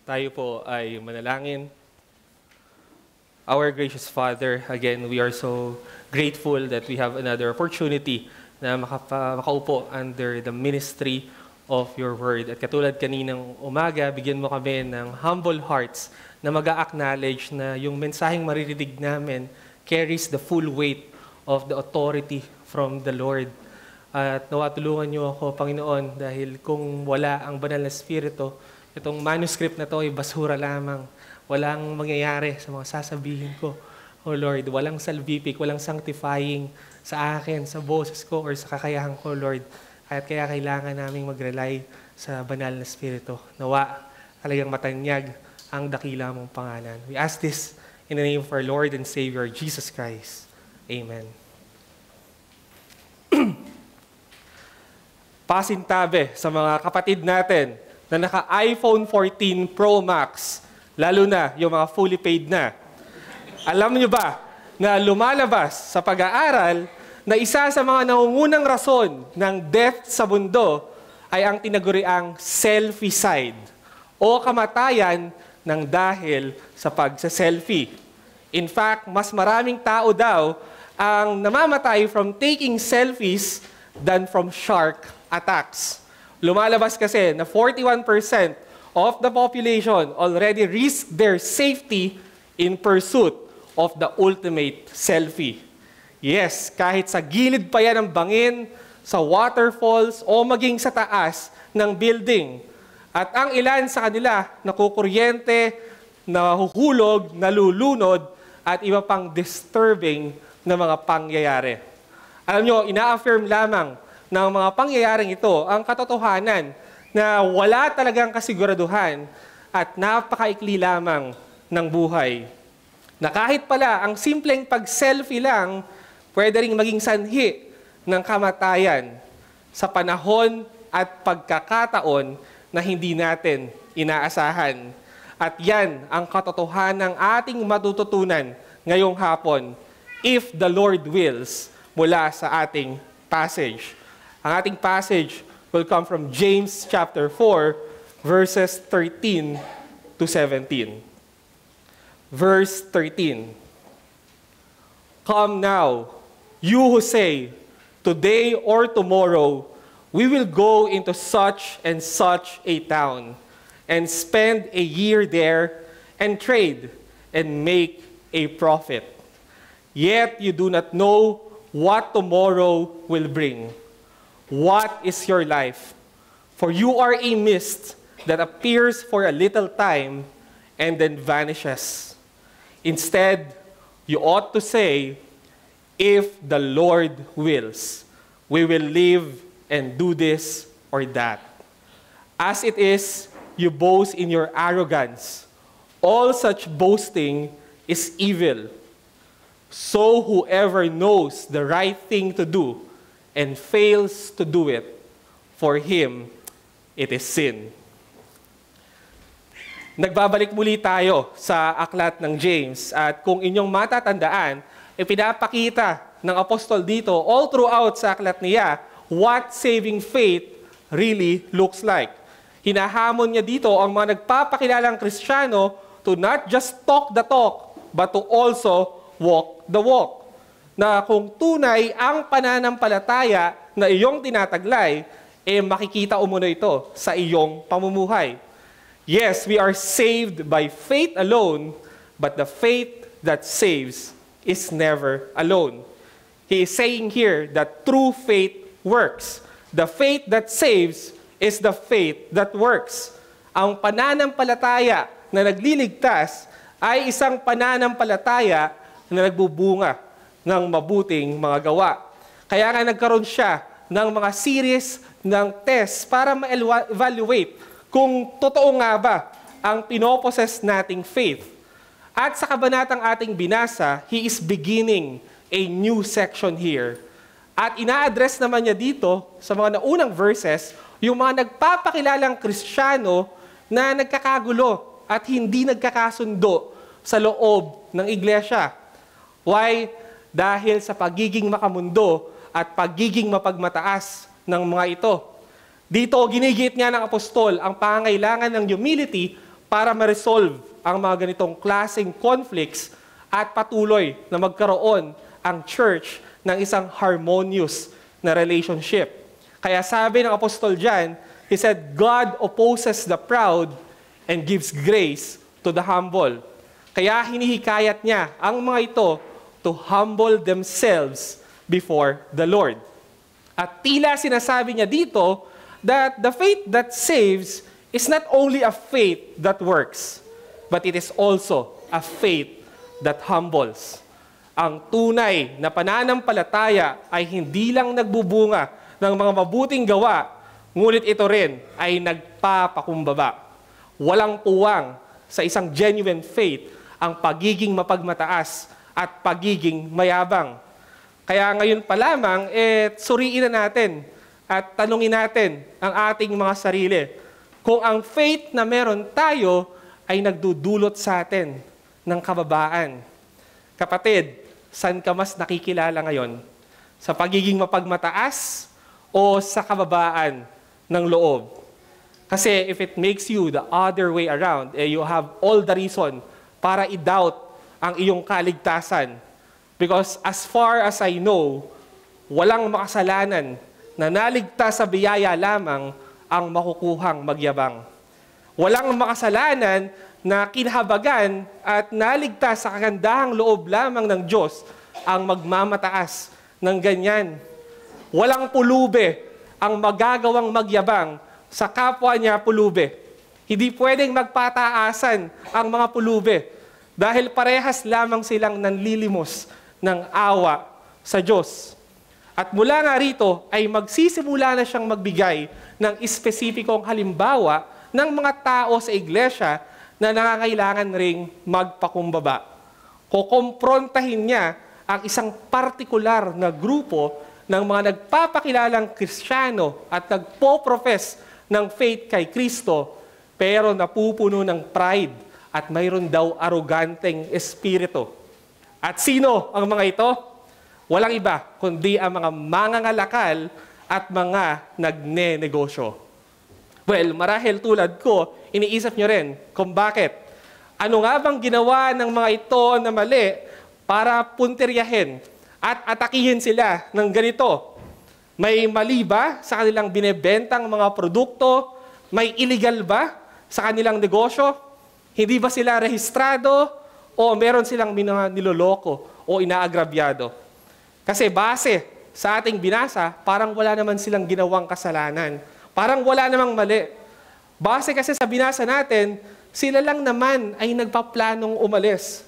Tayo po ay manalangin. Our gracious Father, again, we are so grateful that we have another opportunity na makaupo under the ministry of your word. At katulad kaninang umaga, bigyan mo kami ng humble hearts na mag-acknowledge na yung mensaheng maririnig namin carries the full weight of the authority from the Lord. At nawa tulungan niyo ako, Panginoon, dahil kung wala ang banal na Espiritu, itong manuscript na to ay basura lamang. Walang mangyayari sa mga sasabihin ko. Oh Lord, walang salvific, walang sanctifying sa akin, sa boses ko, or sa kakayahan ko, Lord. At kaya kailangan naming mag-rely sa banal na Espiritu. Nawa, talagang matanyag ang dakila mong pangalan. We ask this in the name of our Lord and Savior, Jesus Christ. Amen. Pasintabi sa mga kapatid natin na naka-iPhone 14 Pro Max, lalo na yung mga fully paid na. Alam niyo ba na lumalabas sa pag-aaral na isa sa mga nangungunang rason ng death sa mundo ay ang tinaguriang selfie-side o kamatayan ng dahil sa pagsa-selfie. In fact, mas maraming tao daw ang namamatay from taking selfies than from shark attacks. Lumalabas kasi na 41% of the population already risk their safety in pursuit of the ultimate selfie. Yes, kahit sa gilid pa yan ng bangin, sa waterfalls, o maging sa taas ng building. At ang ilan sa kanila nakukuryente, nahuhulog, nalulunod, at iba pang disturbing na mga pangyayari. Alam nyo, ina-affirm lamang ng mga pangyayaring ito ang katotohanan na wala talagang kasiguraduhan at napakaikli lamang ng buhay. Na kahit pala ang simpleng pag-selfie lang, pwede ring maging sanhi ng kamatayan sa panahon at pagkakataon na hindi natin inaasahan. At yan ang katotohanan ng ating matututunan ngayong hapon, if the Lord wills, mula sa ating passage. Ang ating passage will come from James chapter 4, verses 13 to 17. Verse 13. Come now, you who say, today or tomorrow, we will go into such and such a town, and spend a year there, and trade, and make a profit. Yet you do not know what tomorrow will bring. What is your life? For you are a mist that appears for a little time and then vanishes. Instead, you ought to say, if the Lord wills, we will live and do this or that. As it is, you boast in your arrogance. All such boasting is evil. So whoever knows the right thing to do and fails to do it, for him, it is sin. Nagbabalik muli tayo sa aklat ng James at kung inyong matatandaan, ipinapakita ng apostol dito all throughout sa aklat niya what saving faith really looks like. Hinahamon niya dito ang mga nagpapakilalang Kristiyano to not just talk the talk, but to also walk the walk. Na kung tunay ang pananampalataya na iyong tinataglay, makikita umuno ito sa iyong pamumuhay. Yes, we are saved by faith alone, but the faith that saves is never alone. He is saying here that true faith works. The faith that saves is the faith that works. Ang pananampalataya na nagliligtas ay isang pananampalataya na nagbubunga ng mabuting mga gawa. Kaya nga nagkaroon siya ng mga series ng tests para ma-evaluate kung totoo nga ba ang pinoposes nating faith. At sa kabanatang ating binasa, he is beginning a new section here. At ina-address naman niya dito sa mga naunang verses, yung mga nagpapakilalang Kristiyano na nagkakagulo at hindi nagkakasundo sa loob ng iglesia. Why? Dahil sa pagiging makamundo at pagiging mapagmataas ng mga ito. Dito, ginigit nga ng apostol ang pangangailangan ng humility para ma-resolve ang mga ganitong klaseng conflicts at patuloy na magkaroon ang church ng isang harmonious na relationship. Kaya sabi ng apostol John, he said, God opposes the proud and gives grace to the humble. Kaya hinihikayat niya ang mga ito to humble themselves before the Lord. At tila sinasabi niya dito that the faith that saves is not only a faith that works, but it is also a faith that humbles. Ang tunay na pananampalataya ay hindi lang nagbubunga ng mga mabuting gawa, ngunit ito rin ay nagpapakumbaba. Walang puwang sa isang genuine faith ang pagiging mapagmataas at pagiging mayabang. Kaya ngayon pa lamang, suriin na natin at tanungin natin ang ating mga sarili kung ang faith na meron tayo ay nagdudulot sa atin ng kababaan. Kapatid, saan ka mas nakikilala ngayon? Sa pagiging mapagmataas o sa kababaan ng loob? Kasi if it makes you the other way around, you have all the reason para i-doubt ang iyong kaligtasan. Because as far as I know, walang makasalanan na naligtas sa biyaya lamang ang makukuhang magyabang. Walang makasalanan na kinahabagan at naligtas sa kagandahang loob lamang ng Diyos ang magmamataas ng ganyan. Walang pulube ang magagawang magyabang sa kapwa niya pulube. Hindi pwedeng magpataasan ang mga pulube dahil parehas lamang silang nanlilimos ng awa sa Diyos. At mula nga rito ay magsisimula na siyang magbigay ng espesipikong halimbawa ng mga tao sa iglesia na nangangailangan ring magpakumbaba. Kukomprontahin niya ang isang partikular na grupo ng mga nagpapakilalang Kristiyano at nagpo-profess ng faith kay Kristo, pero napupuno ng pride at mayroon daw aroganteng espiritu. At sino ang mga ito? Walang iba kundi ang mga mangangalakal at mga nagne-negosyo. Well, marahil tulad ko, iniisip nyo rin kung bakit. Ano nga bang ginawa ng mga ito na mali para puntiryahin at atakihin sila ng ganito? May mali ba sa kanilang binebentang mga produkto? May illegal ba sa kanilang negosyo? Hindi ba sila rehistrado? O meron silang niloloko o inaagrabyado? Kasi base sa ating binasa, parang wala naman silang ginawang kasalanan. Parang wala namang mali. Base kasi sa binasa natin, sila lang naman ay nagpaplanong umalis.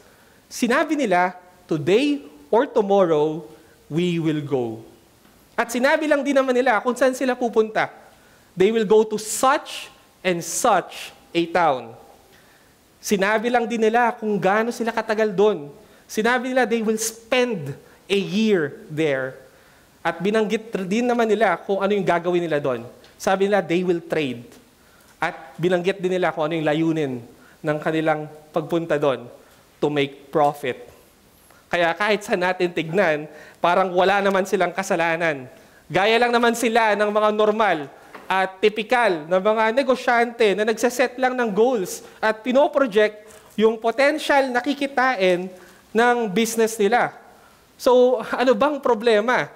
Sinabi nila, today or tomorrow, we will go. At sinabi lang din naman nila kung saan sila pupunta. They will go to such and such a town. Sinabi lang din nila kung gaano sila katagal doon. Sinabi nila they will spend a year there. At binanggit din naman nila kung ano yung gagawin nila doon. Sabi nila they will trade. At binanggit din nila kung ano yung layunin ng kanilang pagpunta doon, to make profit. Kaya kahit saan natin tignan, parang wala naman silang kasalanan. Gaya lang naman sila ng mga normal at typical na mga negosyante na nagsaset lang ng goals at pinoproject yung potential na kikitain ng business nila. So, ano bang problema?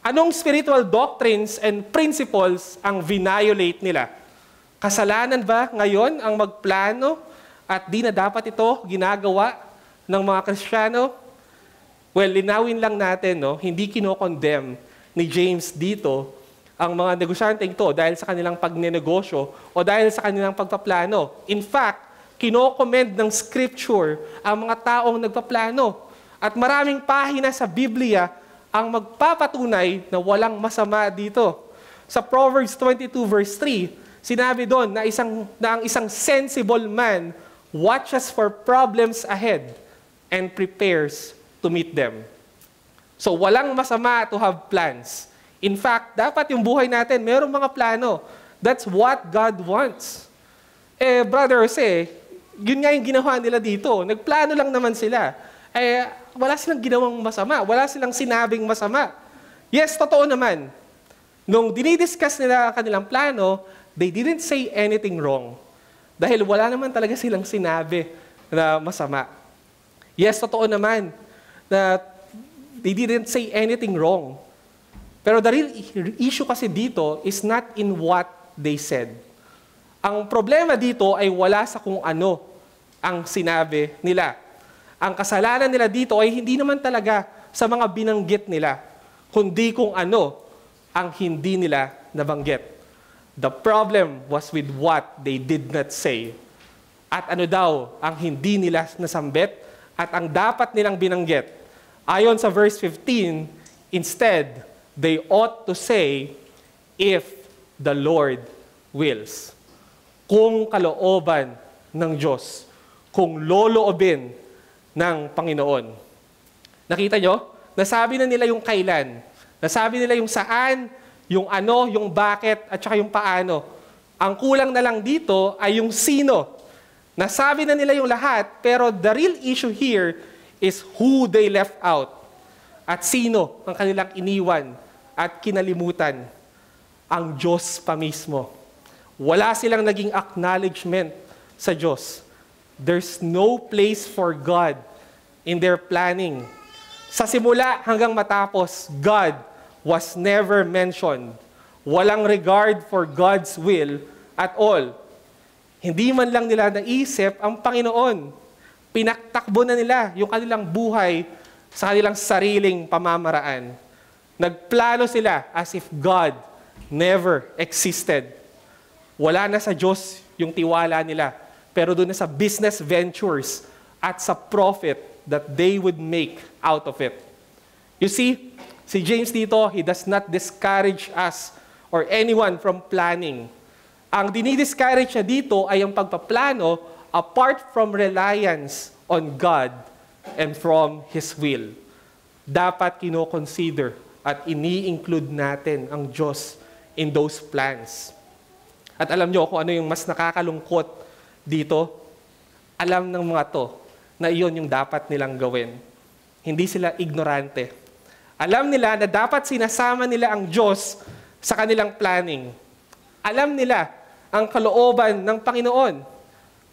Anong spiritual doctrines and principles ang violate nila? Kasalanan ba ngayon ang magplano at di na dapat ito ginagawa ng mga Kristiyano? Well, linawin lang natin, no? Hindi kinokondemn ni James dito ang mga negosyante ito dahil sa kanilang pagnenegosyo o dahil sa kanilang pagpaplano. In fact, kinokomend ng Scripture ang mga taong nagpaplano. At maraming pahina sa Biblia ang magpapatunay na walang masama dito. Sa Proverbs 22 verse 3, sinabi doon na ang isang sensible man watches for problems ahead and prepares to meet them. So walang masama to have plans. In fact, dapat yung buhay natin, mayroong mga plano. That's what God wants. Brother Jose, yun nga yung ginawa nila dito. Nagplano lang naman sila. Wala silang ginawang masama. Wala silang sinabing masama. Yes, totoo naman. Nung dinidiscuss nila ang kanilang plano, they didn't say anything wrong. Dahil wala naman talaga silang sinabi na masama. Yes, totoo naman na they didn't say anything wrong. Pero the real issue kasi dito is not in what they said. Ang problema dito ay wala sa kung ano ang sinabi nila. Ang kasalanan nila dito ay hindi naman talaga sa mga binanggit nila, kundi kung ano ang hindi nila nabanggit. The problem was with what they did not say. At ano daw ang hindi nila nasambit at ang dapat nilang binanggit. Ayon sa verse 15, instead, they ought to say, if the Lord wills. Kung kalooban ng Diyos, kung loloobin ng Panginoon. Nakita nyo? Nasabi na nila yung kailan. Nasabi nila yung saan, yung ano, yung bakit, at saka yung paano. Ang kulang na lang dito ay yung sino. Nasabi na nila yung lahat, pero the real issue here is who they left out. At sino ang kanilang iniwan at kinalimutan. Ang Diyos pa mismo. Wala silang naging acknowledgement sa Diyos. There's no place for God in their planning. Sa simula hanggang matapos, God was never mentioned. Walang regard for God's will at all. Hindi man lang nila naisip ang Panginoon. Pinaktakbo na nila yung kanilang buhay sa kanilang sariling pamamaraan. Nagplano sila as if God never existed. Wala na sa Diyos yung tiwala nila, pero doon na sa business ventures at sa profit that they would make out of it. You see, si James dito, he does not discourage us or anyone from planning. Ang dinidiscourage niya dito ay ang pagpaplano apart from reliance on God and from His will. Dapat kino-consider at ini-include natin ang Diyos in those plans. At alam nyo kung ano yung mas nakakalungkot dito? Alam ng mga to na iyon yung dapat nilang gawin. Hindi sila ignorante. Alam nila na dapat sinasama nila ang Diyos sa kanilang planning. Alam nila ang kalooban ng Panginoon.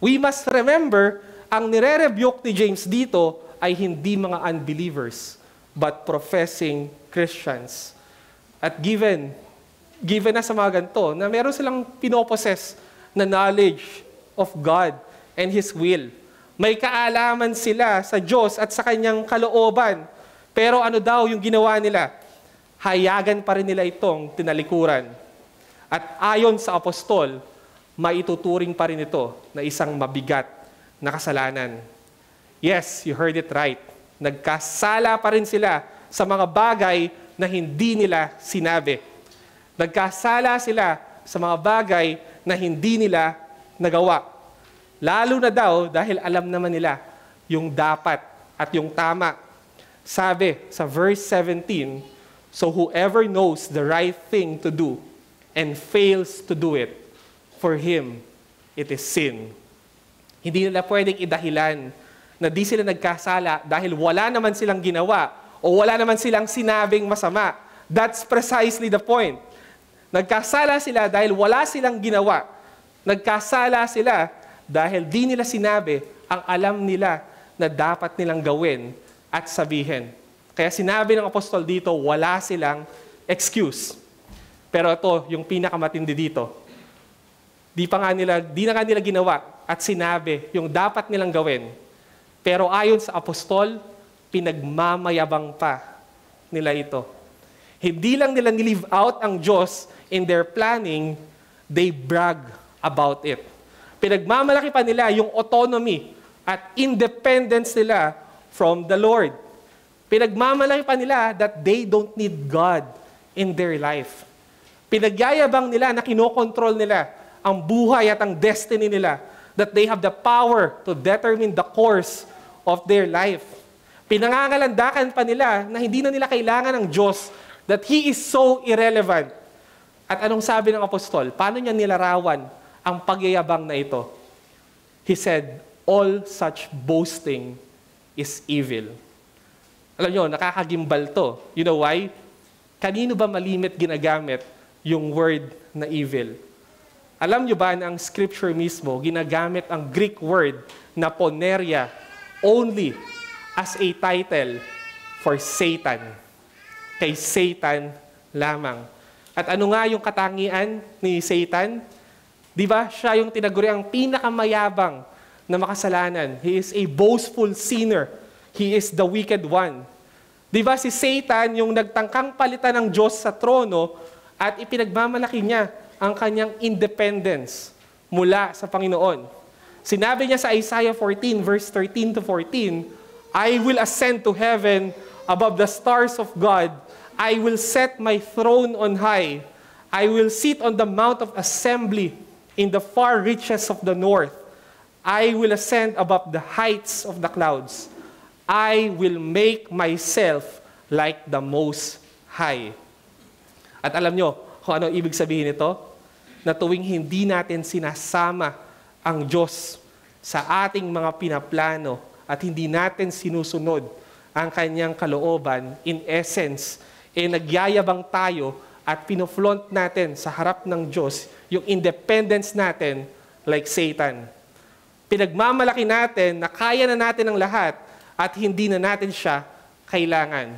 We must remember, ang nire-rebuke ni James dito ay hindi mga unbelievers, but professing Christians. At given na sa mga ganito, na meron silang pinoposes na knowledge of God and His will. May kaalaman sila sa Diyos at sa Kanyang kalooban. Pero ano daw yung ginawa nila? Hayagan pa rin nila itong tinalikuran. At ayon sa apostol, maituturing pa rin ito na isang mabigat na kasalanan. Yes, you heard it right. Nagkasala pa rin sila sa mga bagay na hindi nila sinabi. Nagkasala sila sa mga bagay na hindi nila nagawa. Lalo na daw dahil alam naman nila yung dapat at yung tama. Sabi sa verse 17, so whoever knows the right thing to do and fails to do it, for him it is sin. Hindi nila pwedeng idahilan na di sila nagkasala dahil wala naman silang ginawa o wala naman silang sinabing masama. That's precisely the point. Nagkasala sila dahil wala silang ginawa. Nagkasala sila dahil di nila sinabi ang alam nila na dapat nilang gawin at sabihin. Kaya sinabi ng apostol dito, wala silang excuse. Pero ito, yung pinakamatindi dito. Di na nga nila ginawa at sinabi yung dapat nilang gawin. Pero ayon sa apostol, pinagmamayabang pa nila ito. Hindi lang nila nilive out ang Diyos in their planning, they brag about it. Pinagmamalaki pa nila yung autonomy at independence nila from the Lord. Pinagmamalaki pa nila that they don't need God in their life. Pinagyayabang nila na kinokontrol nila ang buhay at ang destiny nila, that they have the power to determine the course of their life. Pinangangalandakan pa nila na hindi na nila kailangan ng Diyos, that He is so irrelevant. At anong sabi ng apostol? Paano niya nilarawan ang pagyayabang na ito? He said, all such boasting is evil. Alam nyo, nakakagimbal to. You know why? Kanino ba malimit ginagamit yung word na evil? Alam nyo ba na ang scripture mismo, ginagamit ang Greek word na poneria only as a title for Satan. Kay Satan lamang. At ano nga yung katangian ni Satan? Di ba? Siya yung tinaguri ang pinakamayabang na makasalanan. He is a boastful sinner. He is the wicked one. Di ba si Satan yung nagtangkang palitan ng Diyos sa trono at ipinagmamalaki niya ang kanyang independence mula sa Panginoon. Sinabi niya sa Isaiah 14 verse 13 to 14, I will ascend to heaven above the stars of God. I will set my throne on high. I will sit on the mount of assembly in the far reaches of the north. I will ascend above the heights of the clouds. I will make myself like the Most High. At alam nyo kung ano ibig sabihin nito? Na tuwing hindi natin sinasama ang Diyos sa ating mga pinaplano at hindi natin sinusunod ang kanyang kalooban, in essence, nagyayabang tayo at pinoflaunt natin sa harap ng Diyos yung independence natin like Satan. Pinagmamalaki natin na kaya na natin ang lahat at hindi na natin siya kailangan.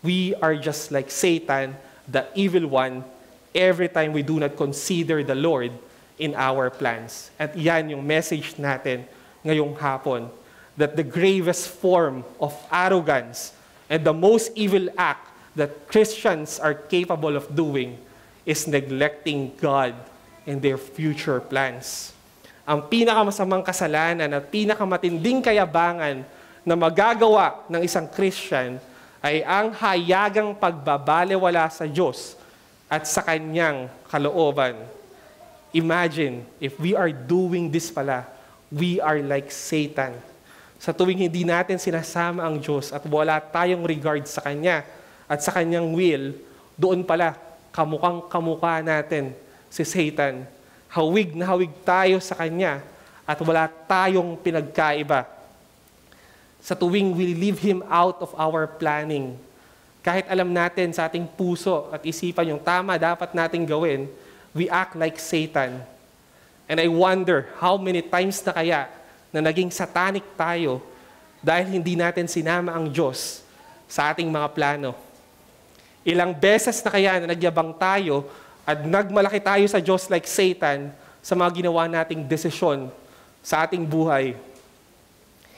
We are just like Satan, the evil one, every time we do not consider the Lord in our plans. At yan yung message natin ngayong hapon, that the gravest form of arrogance and the most evil act that Christians are capable of doing is neglecting God and their future plans. Ang pinakamasamang kasalanan at pinakamatinding kayabangan na magagawa ng isang Christian ay ang hayagang pagbabalewala sa Diyos at sa kanyang kalooban. Imagine, if we are doing this pala, we are like Satan. Sa tuwing hindi natin sinasama ang Diyos at wala tayong regard sa Kanya at sa Kanyang will, doon pala, kamukha natin si Satan. Hawig na hawig tayo sa Kanya at wala tayong pinagkaiba. Sa tuwing we leave Him out of our planning, kahit alam natin sa ating puso at isipan yung tama dapat nating gawin, we act like Satan. And I wonder how many times na kaya na naging satanic tayo dahil hindi natin sinama ang Diyos sa ating mga plano. Ilang beses na kaya na nagyabang tayo at nagmalaki tayo sa Diyos like Satan sa mga ginawa nating desisyon sa ating buhay.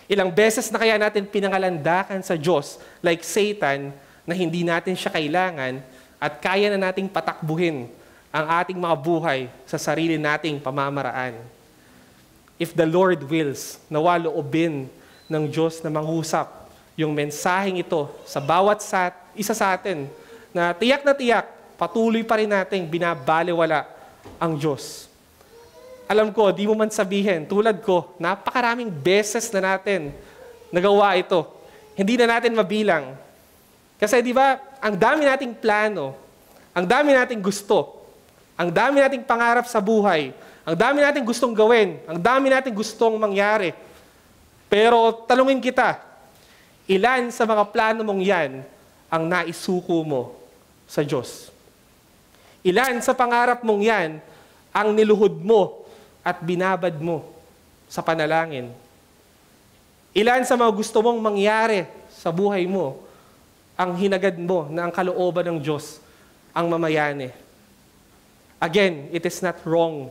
Ilang beses na kaya natin pinangalandakan sa Diyos like Satan na hindi natin siya kailangan at kaya na nating patakbuhin ang ating mga buhay sa sarili nating pamamaraan. If the Lord wills, nawa loobin ng Diyos na mangusap yung mensaheng ito sa bawat isa sa atin na tiyak, patuloy pa rin nating binabalewala ang Diyos. Alam ko, di mo man sabihin, tulad ko, napakaraming beses na natin nagawa ito. Hindi na natin mabilang. Kasi di ba, ang dami nating plano, ang dami nating gusto, ang dami nating pangarap sa buhay, ang dami nating gustong gawin, ang dami nating gustong mangyari. Pero talungin kita, ilan sa mga plano mong yan ang naisuko mo sa Diyos? Ilan sa pangarap mong yan ang niluhod mo at binabad mo sa panalangin? Ilan sa mga gusto mong mangyari sa buhay mo ang hinagad mo na ang kalooban ng Diyos ang mamayani? Again, it is not wrong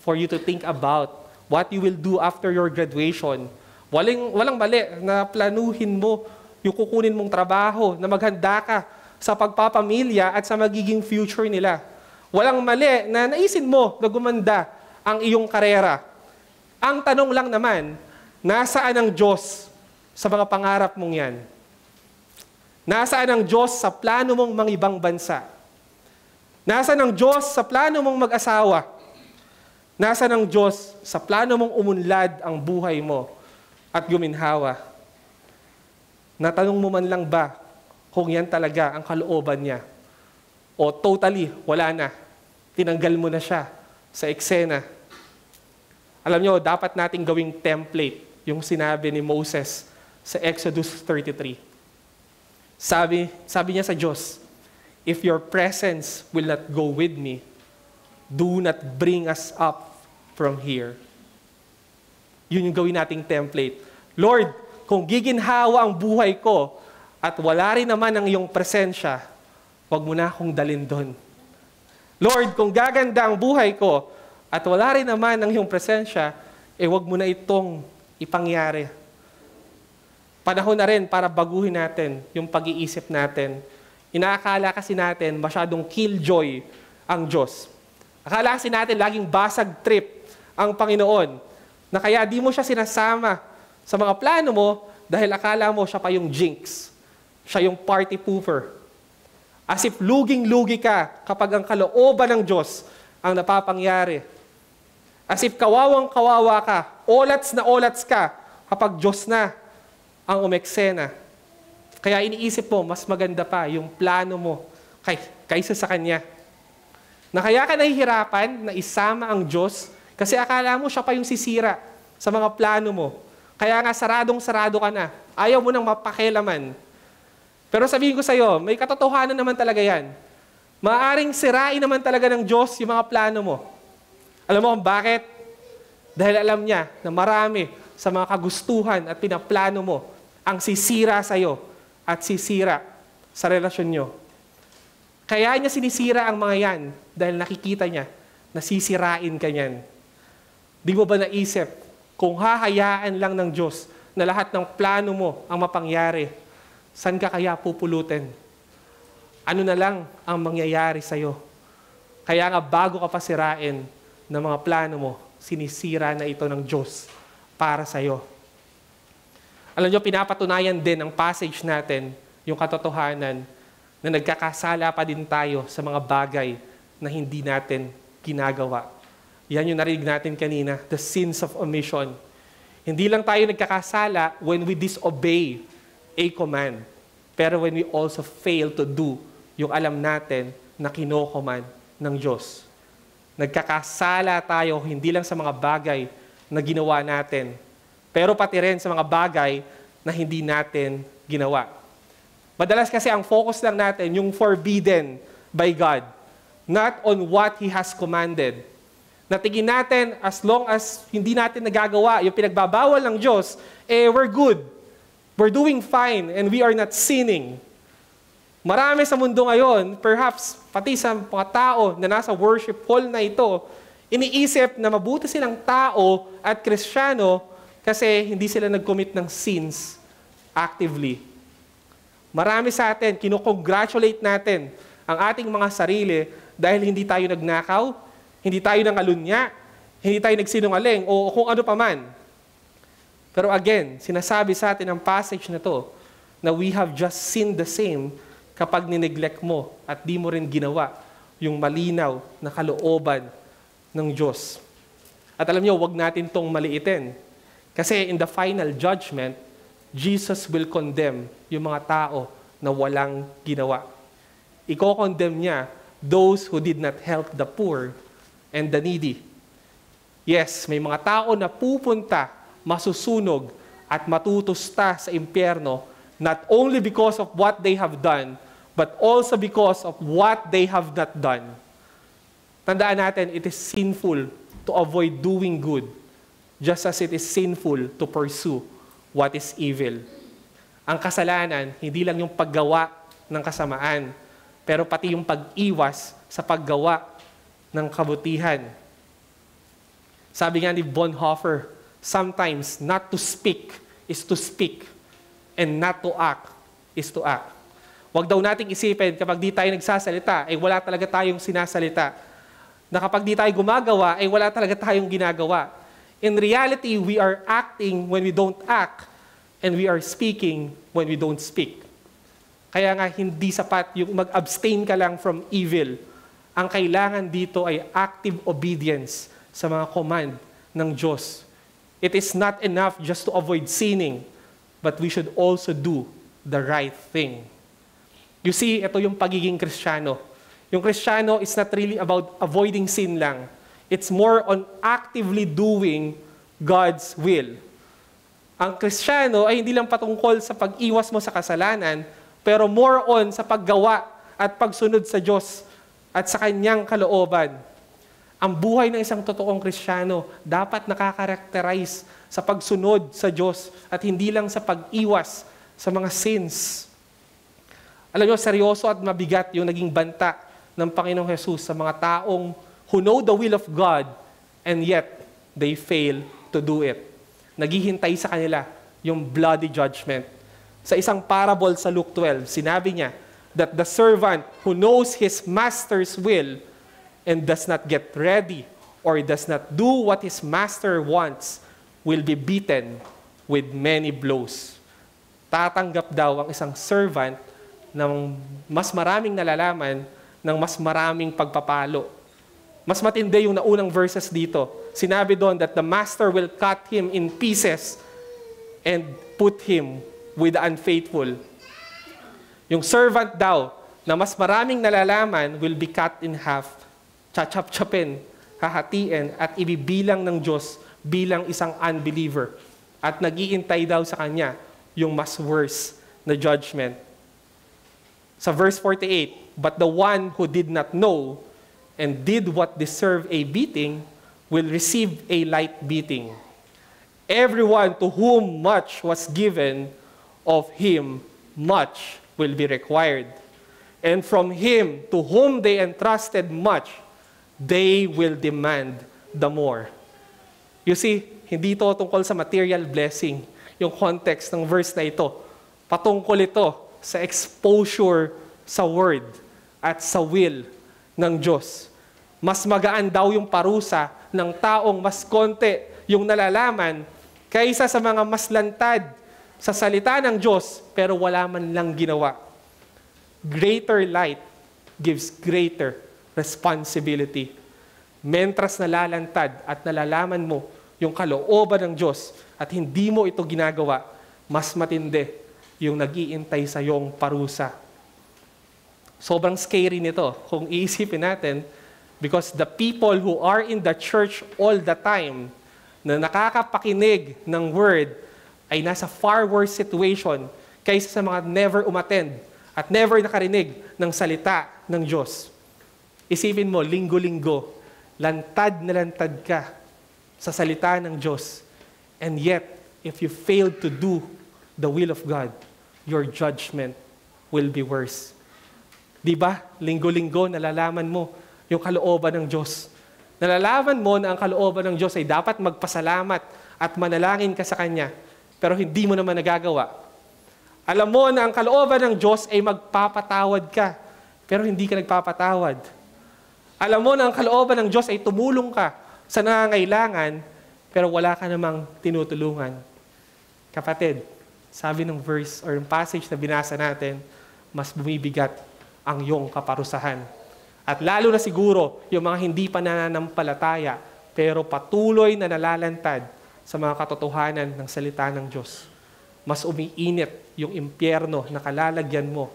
for you to think about what you will do after your graduation. Walang mali na planuhin mo yung kukunin mong trabaho, na maghanda ka sa pagpapamilya at sa magiging future nila. Walang mali na naisin mo na gumanda ang iyong karera. Ang tanong lang naman, nasaan ang Diyos sa mga pangarap mong yan? Nasaan ang Diyos sa plano mong mangibang bansa? Nasaan ang Diyos sa plano mong mag-asawa? Nasaan ang Diyos sa plano mong umunlad ang buhay mo at guminhawa? Natanong mo man lang ba kung yan talaga ang kalooban niya? O totally, wala na. Tinanggal mo na siya sa eksena. Alam nyo, dapat nating gawing template yung sinabi ni Moses sa Exodus 33. Sabi niya sa Diyos, if your presence will not go with me, do not bring us up from here. Yun yung gawin nating template. Lord, kung giginhawa ang buhay ko at wala rin naman ang iyong presensya, huwag mo na akong dalhin doon. Lord, kung gaganda ang buhay ko at wala rin naman ang iyong presensya, huwag mo na itong ipangyari. Panahon na rin para baguhin natin yung pag-iisip natin. Inaakala kasi natin masyadong killjoy ang Diyos. Akala kasi natin laging basag trip ang Panginoon, na kaya di mo siya sinasama sa mga plano mo dahil akala mo siya pa yung jinx. Siya yung party pooper. As if luging-lugi ka kapag ang kalooban ng Diyos ang napapangyari. As if kawawang-kawawa ka, olats na olats ka kapag Diyos na ang umeksena. Kaya iniisip mo, mas maganda pa yung plano mo kaysa sa Kanya. Na kaya ka nahihirapan na isama ang Diyos kasi akala mo siya pa yung sisira sa mga plano mo. Kaya nga saradong-sarado ka na. Ayaw mo nang mapakialaman. Pero sabihin ko sa iyo, may katotohanan naman talaga yan. Maaring sirain naman talaga ng Diyos yung mga plano mo. Alam mo kung bakit? Dahil alam niya na marami sa mga kagustuhan at pinaplano mo ang sisira sa iyo at sisira sa relasyon nyo. Kaya niya sinisira ang mga yan dahil nakikita niya na sisirain ka niyan. Di mo ba naisip kung hahayaan lang ng Diyos na lahat ng plano mo ang mapangyari, saan ka kaya pupulutin? Ano na lang ang mangyayari sa'yo? Kaya nga bago ka pa sirain ng mga plano mo, sinisira na ito ng Diyos para sa'yo. Alam nyo, pinapatunayan din ang passage natin, yung katotohanan, na nagkakasala pa din tayo sa mga bagay na hindi natin ginagawa. Yan yung narinig natin kanina, the sins of omission. Hindi lang tayo nagkakasala when we disobey a command, pero when we also fail to do yung alam natin na kino-command ng Diyos. Nagkakasala tayo hindi lang sa mga bagay na ginawa natin, pero pati rin sa mga bagay na hindi natin ginawa. Madalas kasi ang focus lang natin yung forbidden by God, not on what He has commanded. Natingin natin, as long as hindi natin nagagawa yung pinagbabawal ng Diyos, we're good. We're doing fine and we are not sinning. Marami sa mundo ngayon, perhaps pati sa mga tao na nasa worship hall na ito, iniisip na mabuti silang tao at Kristiyano kasi hindi sila nag-commit ng sins actively. Marami sa atin, kinukongratulate natin ang ating mga sarili dahil hindi tayo nagnakaw, hindi tayo nangalunya, hindi tayo nagsinungaling, o kung ano pa man. Pero again, sinasabi sa atin ang passage na to na we have just sinned the same kapag nineglect mo at di mo rin ginawa yung malinaw na kalooban ng Diyos. At alam niyo, wag natin tong maliitin. Kasi in the final judgment, Jesus will condemn yung mga tao na walang ginawa. Iko-condemn niya those who did not help the poor and the needy. Yes, may mga tao na pupunta, masusunog, at matutusta sa impyerno, not only because of what they have done, but also because of what they have not done. Tandaan natin, it is sinful to avoid doing good, just as it is sinful to pursue what is evil. Ang kasalanan, hindi lang yung paggawa ng kasamaan, pero pati yung pag-iwas sa paggawa ng kabutihan. Sabi nga ni Bonhoeffer, sometimes not to speak is to speak, and not to act is to act. Huwag daw nating isipin kapag di tayo nagsasalita, wala talaga tayong sinasalita. Na kapag di tayo gumagawa, wala talaga tayong ginagawa. In reality, we are acting when we don't act, and we are speaking when we don't speak. Kaya nga hindi sapat yung mag-abstain ka lang from evil. Ang kailangan dito ay active obedience sa mga command ng Diyos. It is not enough just to avoid sinning, but we should also do the right thing. You see, ito yung pagiging Kristiyano. Yung Kristiyano is not really about avoiding sin lang. It's more on actively doing God's will. Ang Kristiyano ay hindi lang patungkol sa pag-iwas mo sa kasalanan, pero more on sa paggawa at pagsunod sa Diyos at sa Kanyang kalooban. Ang buhay ng isang totoong Kristiyano dapat nakakarakterize sa pagsunod sa Diyos at hindi lang sa pag-iwas sa mga sins. Alam niyo, seryoso at mabigat yung naging banta ng Panginoong Jesus sa mga taong who know the will of God and yet they fail to do it. Naghihintay sa kanila yung bloody judgment. Sa isang parable sa Luke 12, sinabi niya that the servant who knows his master's will and does not get ready or does not do what his master wants will be beaten with many blows. Tatanggap daw ang isang servant ng mas maraming nalalaman, ng mas maraming pagpapalo. Mas matindi yung naunang verses dito. Sinabi doon that the master will cut him in pieces and put him with the unfaithful. Yung servant daw na mas maraming nalalaman will be cut in half, chachap-chapin, hahatiin, at ibibilang ng Diyos bilang isang unbeliever. At nag-iintay daw sa kanya yung mas worse na judgment. Sa verse 48, but the one who did not know and did what deserved a beating will receive a light beating. Everyone to whom much was given, of him much will be required. And from him to whom they entrusted much, they will demand the more. You see, hindi ito tungkol sa material blessing. Yung context ng verse na ito, patungkol ito sa exposure sa word at sa will ng Diyos. Mas magaan daw yung parusa ng taong mas konti yung nalalaman kaysa sa mga mas lantad sa salita ng Diyos pero wala man lang ginawa. Greater light gives greater responsibility. Mentras nalalantad at nalalaman mo yung kalooban ng Diyos at hindi mo ito ginagawa, mas matindi yung nag-iintay sa iyong parusa. Sobrang scary nito kung iisipin natin because the people who are in the church all the time na nakakapakinig ng word ay nasa far worse situation kaysa sa mga never umattend at never nakarinig ng salita ng Diyos. Isipin mo, linggo-linggo, lantad na lantad ka sa salita ng Diyos. And yet, if you fail to do the will of God, your judgment will be worse. Diba? Linggo-linggo, nalalaman mo yung kalooban ng Diyos. Nalalaman mo na ang kalooban ng Diyos ay dapat magpasalamat at manalangin ka sa Kanya, pero hindi mo naman nagagawa. Alam mo na ang kalooban ng Diyos ay magpapatawad ka, pero hindi ka nagpapatawad. Alam mo na ang kalooban ng Diyos ay tumulong ka sa nangangailangan, pero wala ka namang tinutulungan. Kapatid, sabi ng verse or yung passage na binasa natin, mas bumibigat ang iyong kaparusahan. At lalo na siguro yung mga hindi pa nananampalataya, pero patuloy na nalalantad sa mga katotohanan ng salita ng Diyos. Mas umiinit yung impyerno na kalalagyan mo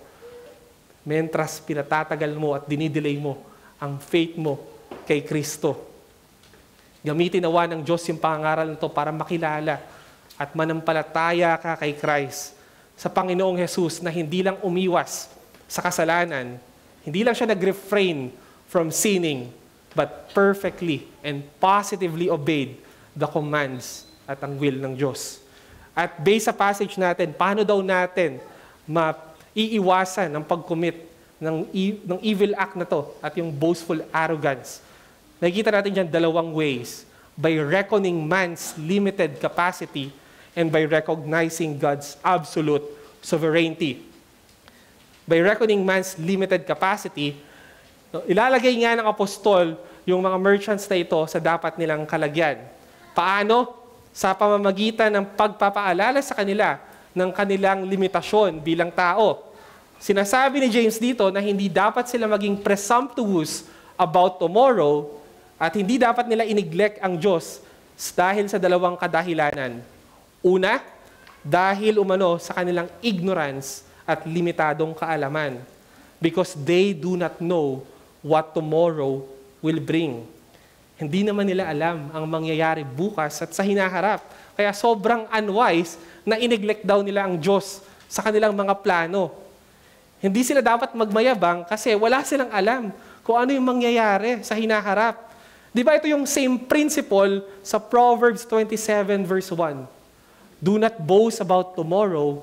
mentras pinatatagal mo at dinidelay mo ang faith mo kay Kristo. Gamitin nawa ng Diyos yung pangaral nito para makilala at manampalataya ka kay Christ sa Panginoong Jesus na hindi lang umiwas sa kasalanan, hindi lang siya nag-refrain from sinning, but perfectly and positively obeyed the commands at ang will ng Diyos. At based sa passage natin, paano daw natin maiiwasan ang pag-commit ng evil act na to at yung boastful arrogance? Nakikita natin dyan dalawang ways. By reckoning man's limited capacity and by recognizing God's absolute sovereignty. By reckoning man's limited capacity, ilalagay nga ng apostol yung mga merchants na ito sa dapat nilang kalagyan. Paano? Sa pamamagitan ng pagpapaalala sa kanila ng kanilang limitasyon bilang tao. Sinasabi ni James dito na hindi dapat sila maging presumptuous about tomorrow at hindi dapat nila i-neglect ang Diyos dahil sa dalawang kadahilanan. Una, dahil umano sa kanilang ignorance at limitadong kaalaman because they do not know what tomorrow will bring. Hindi naman nila alam ang mangyayari bukas at sa hinaharap. Kaya sobrang unwise na i-neglect daw nila ang Diyos sa kanilang mga plano. Hindi sila dapat magmayabang kasi wala silang alam kung ano yung mangyayari sa hinaharap. Di ba ito yung same principle sa Proverbs 27 verse 1? Do not boast about tomorrow,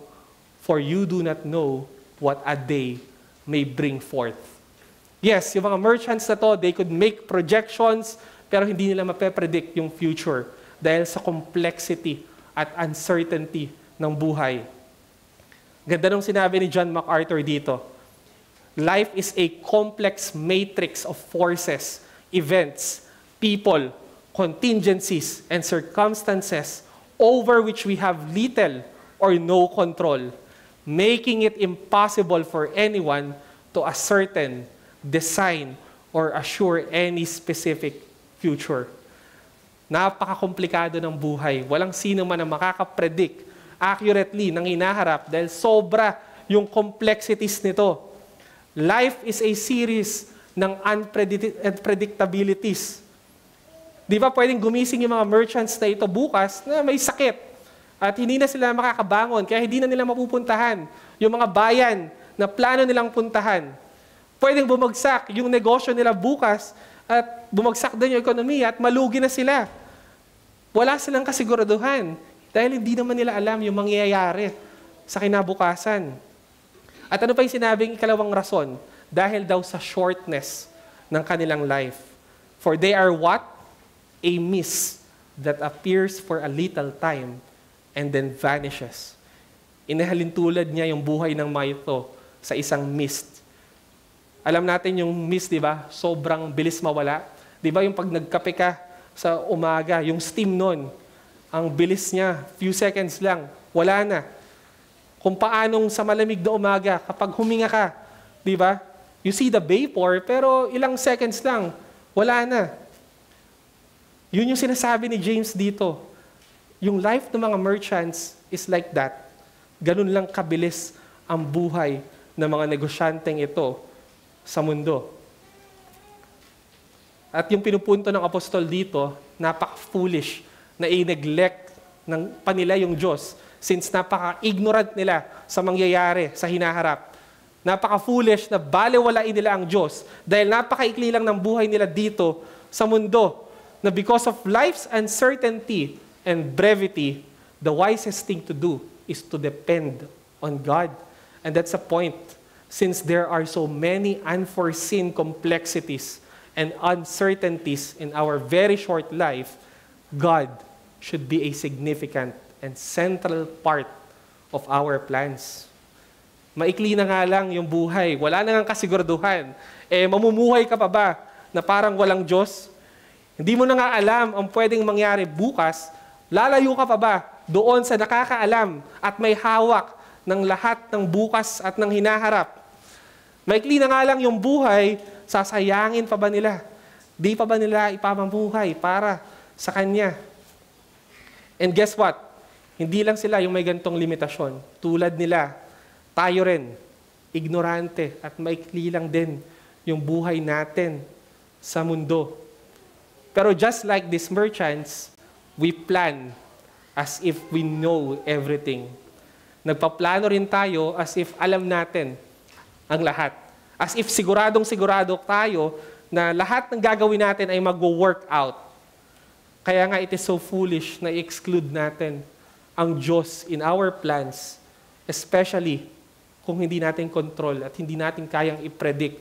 for you do not know what a day may bring forth. Yes, yung mga merchants na to, they could make projections, pero hindi nila mape-predict yung future dahil sa complexity at uncertainty ng buhay. Ganda nung sinabi ni John MacArthur dito. Life is a complex matrix of forces, events, people, contingencies, and circumstances over which we have little or no control, making it impossible for anyone to ascertain, design, or assure any specific future. Napaka-komplikado ng buhay. Walang sino man ang makakapredict accurately ng hinaharap dahil sobra yung complexities nito. Life is a series ng unpredictabilities. Di ba pwedeng gumising yung mga merchants na ito bukas na may sakit at hindi na sila makakabangon kaya hindi na nila mapupuntahan yung mga bayan na plano nilang puntahan. Pwedeng bumagsak yung negosyo nila bukas at bumagsak din yung ekonomiya at malugi na sila. Wala silang kasiguraduhan dahil hindi naman nila alam yung mangyayari sa kinabukasan. At ano pa yung sinabing ikalawang rason? Dahil daw sa shortness ng kanilang life. For they are what? A mist that appears for a little time and then vanishes. Inahalintulad niya yung buhay ng mga ito sa isang mist. Alam natin yung mist, di ba? Sobrang bilis mawala. Di ba yung pag nagkape ka sa umaga, yung steam nun, ang bilis niya, few seconds lang, wala na. Kung paanong sa malamig na umaga, kapag huminga ka, di ba? You see the vapor, pero ilang seconds lang, wala na. Yun yung sinasabi ni James dito. Yung life ng mga merchants is like that. Ganun lang kabilis ang buhay ng mga negosyanteng ito sa mundo. At yung pinupunto ng apostol dito, napaka-foolish na i-neglect ng panila yung Diyos since napaka-ignorant nila sa mangyayari, sa hinaharap. Napaka-foolish na balewalain nila ang Diyos dahil napaka-ikli lang ng buhay nila dito sa mundo na because of life's uncertainty and brevity, the wisest thing to do is to depend on God. And that's a point. Since there are so many unforeseen complexities and uncertainties in our very short life, God should be a significant and central part of our plans. Maikli na nga lang yung buhay. Wala na nga kasiguraduhan. Mamumuhay ka pa ba na parang walang Diyos? Hindi mo na nga alam ang pwedeng mangyari bukas. Lalayo ka pa ba doon sa nakakaalam at may hawak ng lahat ng bukas at ng hinaharap? Maikli na nga lang yung buhay, sasayangin pa ba nila? Di pa ba nila ipamamuhay para sa Kanya? And guess what? Hindi lang sila yung may gantong limitasyon. Tulad nila, tayo rin, ignorante at maikli lang din yung buhay natin sa mundo. Pero just like these merchants, we plan as if we know everything. Nagpaplano rin tayo as if alam natin ang lahat. As if siguradong-sigurado tayo na lahat ng gagawin natin ay mag-work out. Kaya nga it is so foolish na i-exclude natin ang Diyos in our plans, especially kung hindi natin control at hindi natin kayang i-predict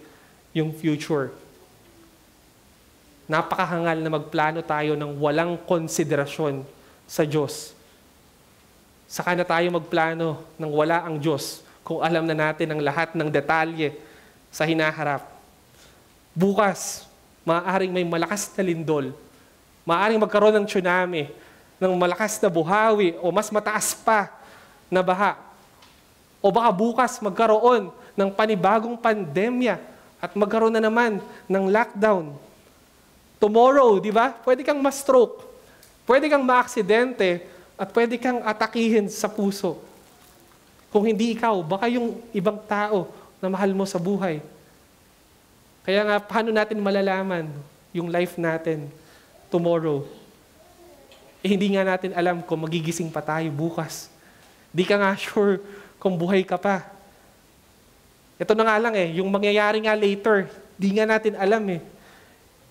yung future. Napakahangal na magplano tayo ng walang konsiderasyon sa Diyos. Saka na tayo magplano ng wala ang Diyos kung alam na natin ang lahat ng detalye sa hinaharap. Bukas, maaaring may malakas na lindol, maaaring magkaroon ng tsunami, ng malakas na buhawi o mas mataas pa na baha. O baka bukas magkaroon ng panibagong pandemya at magkaroon na naman ng lockdown. Tomorrow, di ba? Pwede kang ma-stroke, pwede kang ma-aksidente, at pwede kang atakihin sa puso. Kung hindi ikaw, baka yung ibang tao na mahal mo sa buhay. Kaya nga, paano natin malalaman yung life natin tomorrow? Hindi nga natin alam kung magigising pa tayo bukas. Di ka nga sure kung buhay ka pa. Ito na nga lang yung mangyayari nga later, di nga natin alam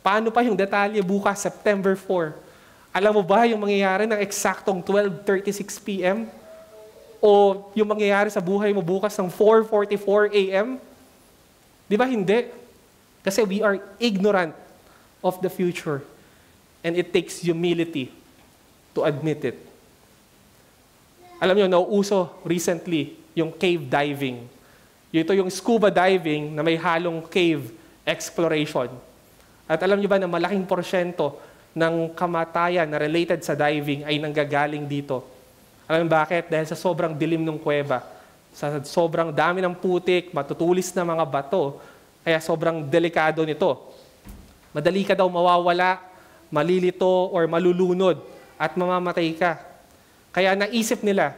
Paano pa yung detalye bukas, September 4? Alam mo ba yung mangyayari ng eksaktong 12:36 p.m.? O yung mangyayari sa buhay mo bukas ng 4:44 a.m.? Di ba hindi? Kasi we are ignorant of the future. And it takes humility to admit it. Alam nyo, nauuso recently yung cave diving. Ito yung scuba diving na may halong cave exploration. At alam nyo ba na malaking porsyento ng kamatayan na related sa diving ay nanggagaling dito? Alam mo bakit? Dahil sa sobrang dilim ng kuweba, sa sobrang dami ng putik, matutulis na mga bato, kaya sobrang delikado nito. Madali ka daw mawawala, malilito, or malulunod at mamamatay ka. Kaya naisip nila,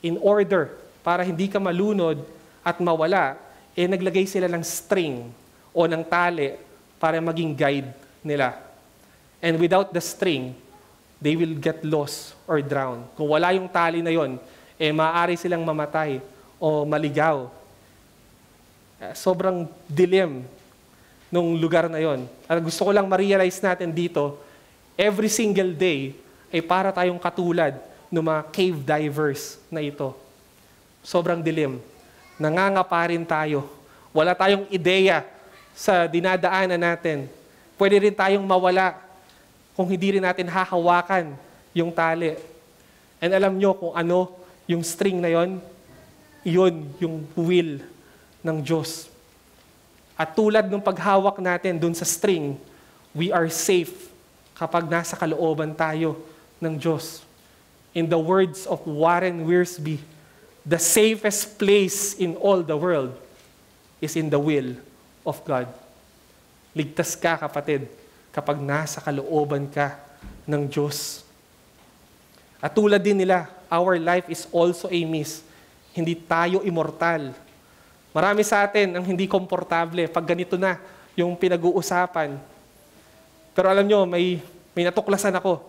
in order para hindi ka malunod at mawala, naglagay sila ng string o ng tali para maging guide nila. And without the string, they will get lost or drown. Kung wala yung tali na yon, maaari silang mamatay o maligaw. Sobrang dilim nung lugar na yon. At gusto ko lang ma-realize natin dito, every single day ay para tayong katulad ng mga cave divers na ito. Sobrang dilim. Nangangapa rin tayo. Wala tayong ideya sa dinadaanan natin. Pwede rin tayong mawala kung hindi rin natin hahawakan yung tali. And alam nyo kung ano yung string na yon? Yun yung will ng Diyos. At tulad ng paghawak natin dun sa string, we are safe kapag nasa kalooban tayo ng Diyos. In the words of Warren Wiersbe, the safest place in all the world is in the will of God. Ligtas ka, kapatid, kapag nasa kalooban ka ng Diyos. At tulad din nila, our life is also a miss. Hindi tayo immortal. Marami sa atin ang hindi komportable pag ganito na yung pinag-uusapan. Pero alam nyo, may natuklasan ako.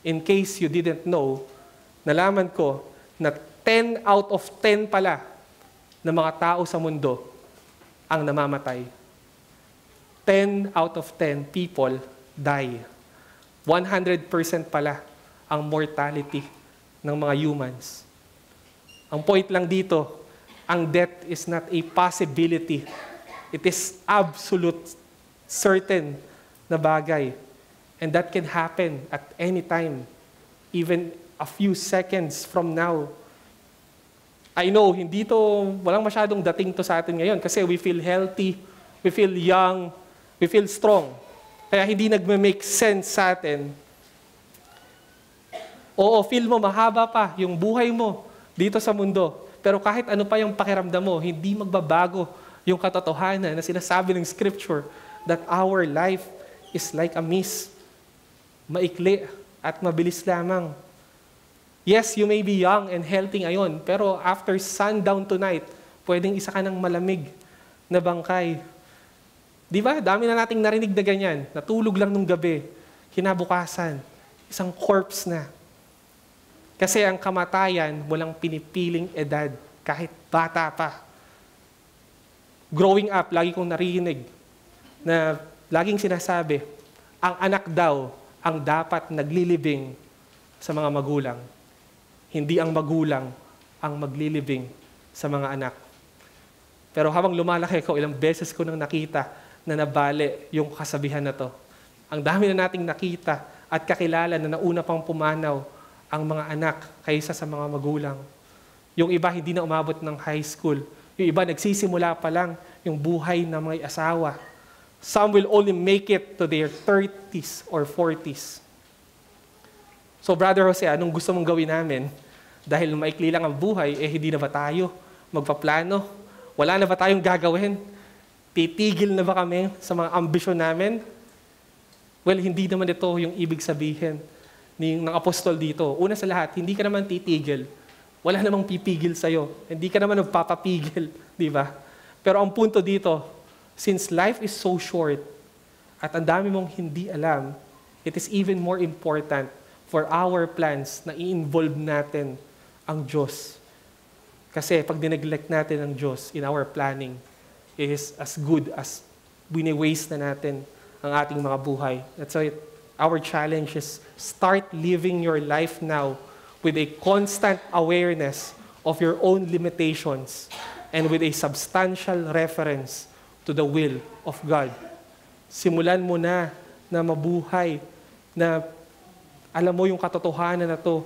In case you didn't know, nalaman ko na 10 out of 10 pala ng mga tao sa mundo ang namamatay. 10 out of 10 people die. 100% pala ang mortality ng mga humans. Ang point lang dito, ang death is not a possibility. It is absolute, certain na bagay. And that can happen at any time, even a few seconds from now. I know, walang masyadong dating to sa atin ngayon kasi we feel healthy, we feel young, we feel strong. Kaya hindi nagme-make sense sa atin. Oo, feel mo mahaba pa yung buhay mo dito sa mundo. Pero kahit ano pa yung pakiramdam mo, hindi magbabago yung katotohanan na sinasabi ng Scripture that our life is like a mist. Maikli at mabilis lamang. Yes, you may be young and healthy ngayon, pero after sundown tonight, pwedeng isa ka ng malamig na bangkay. Di ba? Dami na nating narinig na ganyan. Natulog lang nung gabi. Kinabukasan, isang corpse na. Kasi ang kamatayan, walang pinipiling edad, kahit bata pa. Growing up, lagi kong narinig na laging sinasabi, ang anak daw ang dapat naglilibing sa mga magulang. Hindi ang magulang ang maglilibing sa mga anak. Pero habang lumalaki ko, ilang beses ko nang nakita na nabali yung kasabihan na to. Ang dami na nating nakita at kakilala na nauna pang pumanaw ang mga anak kaysa sa mga magulang. Yung iba hindi na umabot ng high school. Yung iba nagsisimula pa lang yung buhay ng mga asawa. Some will only make it to their 30s or 40s. So Brother Jose, anong gusto mong gawin namin? Dahil maikli lang ang buhay, hindi na ba tayo magpaplano? Wala na ba tayong gagawin? Titigil na ba kami sa mga ambisyon namin? Well, hindi naman ito yung ibig sabihin ng apostol dito. Una sa lahat, hindi ka naman titigil. Wala namang pipigil sa'yo. Hindi ka naman magpapapigil, di ba? Pero ang punto dito, since life is so short at ang dami mong hindi alam, it is even more important for our plans na i-involve natin ang Diyos. Kasi pag dineglect natin ang Diyos in our planning, it is as good as wini-waste na natin ang ating mga buhay. That's why our challenge is start living your life now with a constant awareness of your own limitations and with a substantial reference to the will of God. Simulan mo na mabuhay, na alam mo yung katotohanan na to,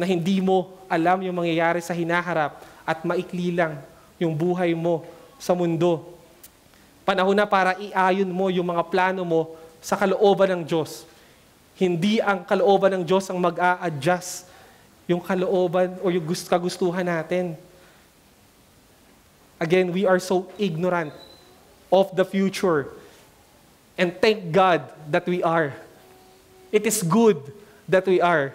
na hindi mo alam yung mangyayari sa hinaharap at maikli lang yung buhay mo sa mundo. Panahon na para iayon mo yung mga plano mo sa kalooban ng Diyos. Hindi ang kalooban ng Diyos ang mag-a-adjust yung kalooban o yung kagustuhan natin. Again, we are so ignorant of the future. And thank God that we are. It is good that we are.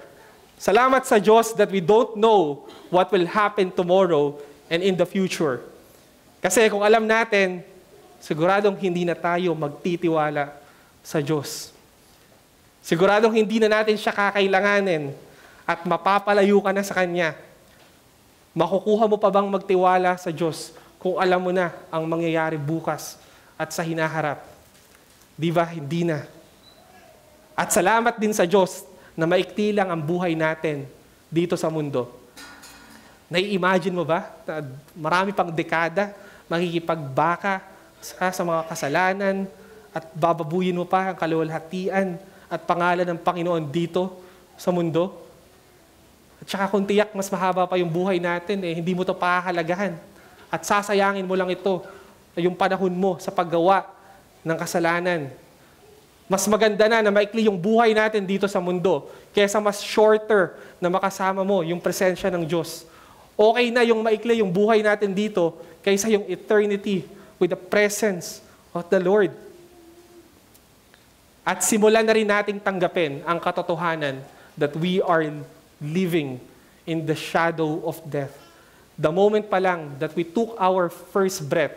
Salamat sa Diyos that we don't know what will happen tomorrow and in the future. Kasi kung alam natin, siguradong hindi na tayo magtitiwala sa Diyos. Siguradong hindi na natin siya kakailanganin at mapapalayo ka na sa Kanya. Makukuha mo pa bang magtiwala sa Diyos kung alam mo na ang mangyayari bukas at sa hinaharap? Di ba? Hindi na. At salamat din sa Diyos na maikli lang ang buhay natin dito sa mundo. Nai-imagine mo ba? Na marami pang dekada, makikipagbaka sa mga kasalanan at bababuyin mo pa ang kaluwalhatian at pangalan ng Panginoon dito sa mundo. At saka kung tiyak mas mahaba pa yung buhay natin, hindi mo ito pahahalagahan. At sasayangin mo lang ito, yung panahon mo sa paggawa ng kasalanan. Mas maganda na maikli yung buhay natin dito sa mundo kaysa mas shorter na makasama mo yung presensya ng Diyos. Okay na yung maikli yung buhay natin dito kaysa yung eternity with the presence of the Lord. At simulan na rin nating tanggapin ang katotohanan that we are living in the shadow of death. The moment pa lang that we took our first breath,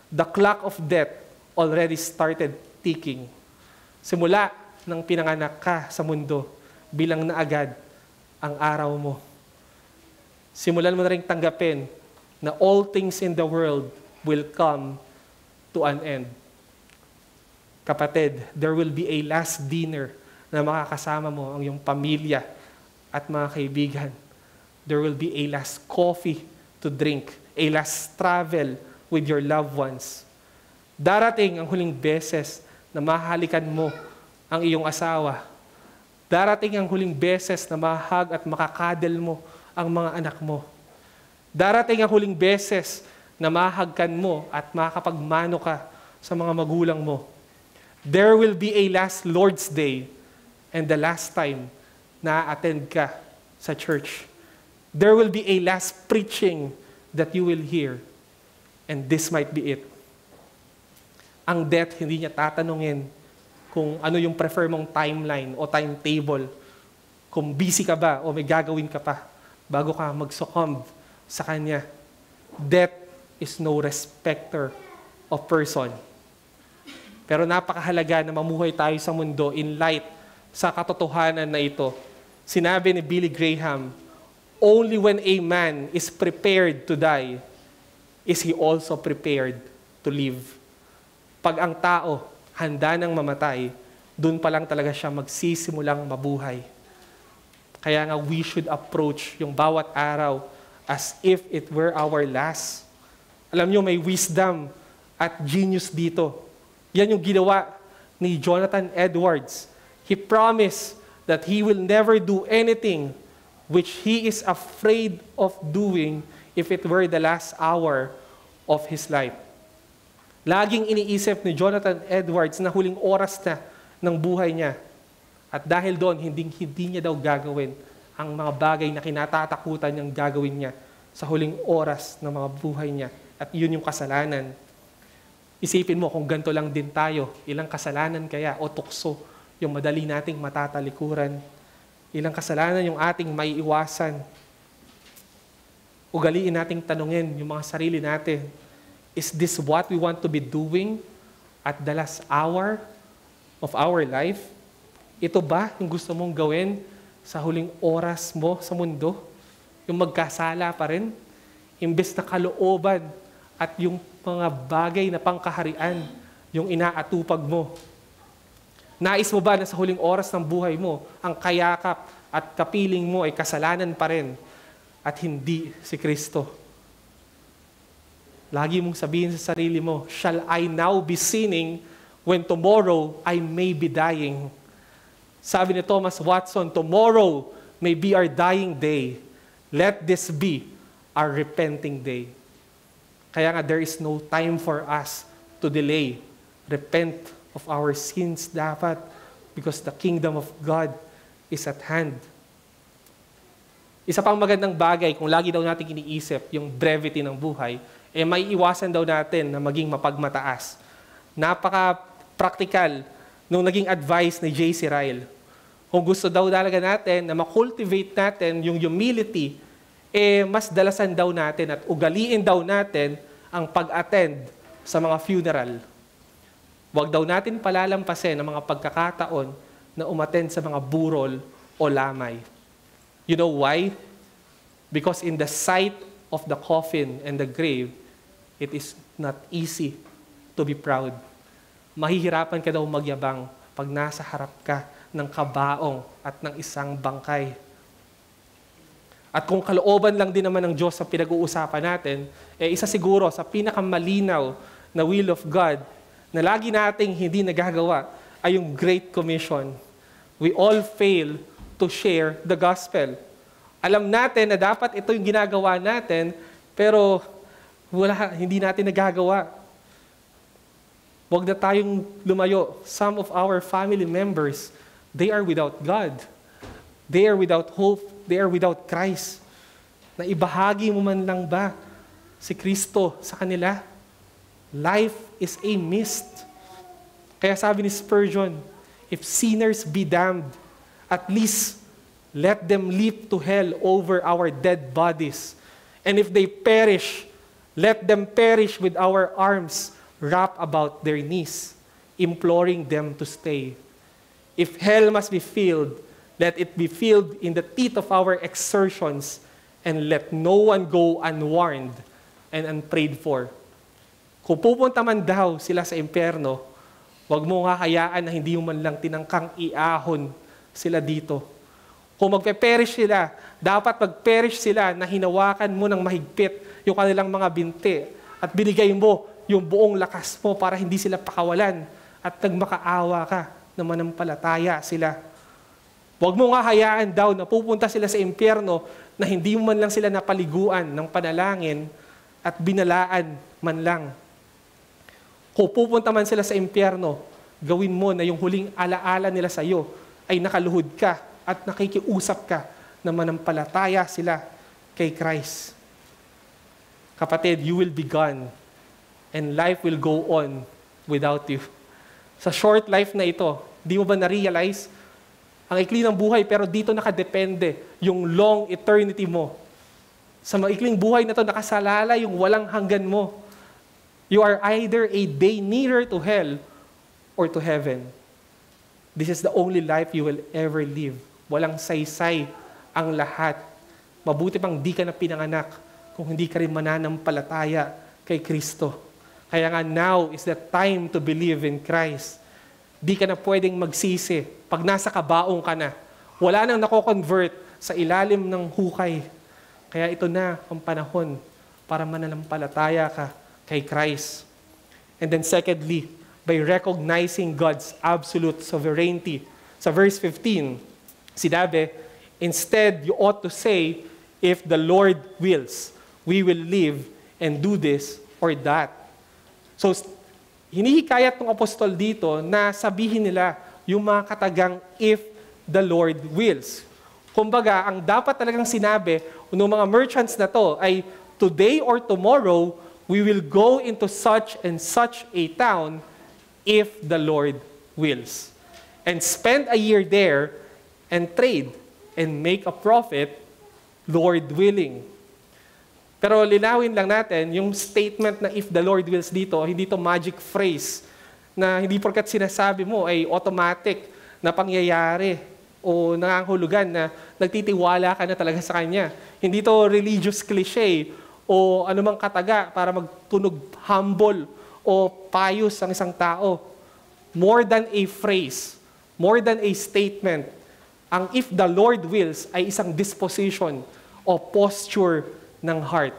the clock of death already started ticking. Simula nang pinanganak ka sa mundo, bilang na agad ang araw mo. Simulan mo na rin tanggapin na all things in the world will come to an end. Kapatid, there will be a last dinner na makakasama mo ang iyong pamilya at mga kaibigan. There will be a last coffee to drink, a last travel with your loved ones. Darating ang huling beses na mahalikan mo ang iyong asawa. Darating ang huling beses na mahag at makakadel mo ang mga anak mo. Darating ang huling beses na mahagkan mo at makakapagmano ka sa mga magulang mo. There will be a last Lord's Day and the last time na attend ka sa church. There will be a last preaching that you will hear. And this might be it. Ang death, hindi niya tatanungin kung ano yung prefer mong timeline o timetable. Kung busy ka ba o may gagawin ka pa bago ka mag-succumb sa Kanya. Death is no respecter of person. Pero napakahalaga na mamuhay tayo sa mundo in light sa katotohanan na ito. Sinabi ni Billy Graham, only when a man is prepared to die, is he also prepared to live. Pag ang tao handa nang mamatay, dun pa lang talaga siya magsisimulang mabuhay. Kaya nga we should approach yung bawat araw as if it were our last. Alam nyo, may wisdom at genius dito. Yan yung ginawa ni Jonathan Edwards. He promised that he will never do anything which he is afraid of doing if it were the last hour of his life. Laging iniisip ni Jonathan Edwards na huling oras na ng buhay niya. At dahil doon, hindi niya daw gagawin ang mga bagay na kinatatakutan niyang gagawin niya sa huling oras ng mga buhay niya. At yun yung kasalanan. Isipin mo kung ganito lang din tayo, ilang kasalanan kaya o tukso yung madali nating matatalikuran. Ilang kasalanan yung ating maiiwasan. Ugaliin nating tanungin yung mga sarili natin. Is this what we want to be doing at the last hour of our life? Ito ba yung gusto mong gawin sa huling oras mo sa mundo? Yung magkasala pa rin? Imbes na kalooban at yung mga bagay na pangkaharian, yung inaatupag mo. Nais mo ba na sa huling oras ng buhay mo, ang kayakap at kapiling mo ay kasalanan pa rin at hindi si Kristo? Lagi mong sabihin sa sarili mo, shall I now be sinning when tomorrow I may be dying? Sabi ni Thomas Watson, tomorrow may be our dying day. Let this be our repenting day. Kaya nga, there is no time for us to delay. Repent of our sins dapat because the kingdom of God is at hand. Isa pang magandang bagay, kung lagi daw natin iniisip yung brevity ng buhay, may iwasan daw natin na maging mapagmataas. Napaka-practical nung naging advice ni J.C. Ryle. Kung gusto daw talaga natin na makultivate natin yung humility, mas dalasan daw natin at ugaliin daw natin ang pag-attend sa mga funeral. Huwag daw natin palalampasin ang mga pagkakataon na umattend sa mga burol o lamay. You know why? Because in the sight of the coffin and the grave, it is not easy to be proud. Mahihirapan ka daw magyabang pag nasa harap ka ng kabaong at ng isang bangkay. At kung kalooban lang din naman ng Diyos sa pinag-uusapan natin, isa siguro sa pinakamalinaw na will of God na lagi nating hindi nagagawa ay yung Great Commission. We all fail to share the gospel. Alam natin na dapat ito yung ginagawa natin, pero hindi natin nagagawa. Huwag na tayong lumayo. Some of our family members, they are without God. They are without hope. They are without Christ. Na ibahagi mo man lang ba si Kristo sa kanila? Life is a mist. Kaya sabi ni Spurgeon, if sinners be damned, at least let them leap to hell over our dead bodies. And if they perish, let them perish with our arms wrapped about their knees, imploring them to stay. If hell must be filled, let it be filled in the teeth of our exertions, and let no one go unwarned and unprayed for. Kung pupunta man daw sila sa impyerno, huwag mo kakayaan na hindi mo man lang tinangkang iahon sila dito. Kung magpe-perish sila, dapat mag-perish sila na hinawakan mo ng mahigpit yung kanilang mga binti at binigay mo yung buong lakas mo para hindi sila pakawalan at nagmakaawa ka na manampalataya sila. Huwag mo nga hayaan daw na pupunta sila sa impyerno na hindi mo man lang sila napaliguan ng panalangin at binalaan man lang. Kung pupunta man sila sa impyerno, gawin mo na yung huling alaala nila sa iyo ay nakaluhod ka at nakikiusap ka na manampalataya sila kay Christ. Kapatid, you will be gone and life will go on without you. Sa short life na ito, di mo ba na-realize ang ikli ng buhay, pero dito nakadepende yung long eternity mo. Sa maikling buhay na to, nakasalala yung walang hanggan mo. You are either a day nearer to hell or to heaven. This is the only life you will ever live. Walang saysay ang lahat. Mabuti pang di ka na pinanganak kung hindi ka rin mananampalataya kay Kristo. Kaya nga now is the time to believe in Christ. Di ka na pwedeng magsisi pag nasa kabaong ka na. Wala nang nako-convert sa ilalim ng hukay. Kaya ito na ang panahon para mananampalataya ka kay Christ. And then secondly, by recognizing God's absolute sovereignty. Sa verse 15, sinabi, instead you ought to say, if the Lord wills, we will live and do this or that. So, hinihikayat ng apostol dito na sabihin nila yung mga katagang if the Lord wills. Kumbaga, ang dapat talagang sinabi ng mga merchants na to ay today or tomorrow, we will go into such and such a town if the Lord wills. And spend a year there and trade and make a profit, Lord willing. Pero linawin lang natin, yung statement na if the Lord wills dito, hindi to magic phrase na hindi porkat sinasabi mo ay automatic na pangyayari o nangangahulugan na nagtitiwala ka na talaga sa Kanya. Hindi to religious cliche o anumang kataga para magtunog humble o payos ang isang tao. More than a phrase, more than a statement. Ang if the Lord wills ay isang disposition o posture ng heart.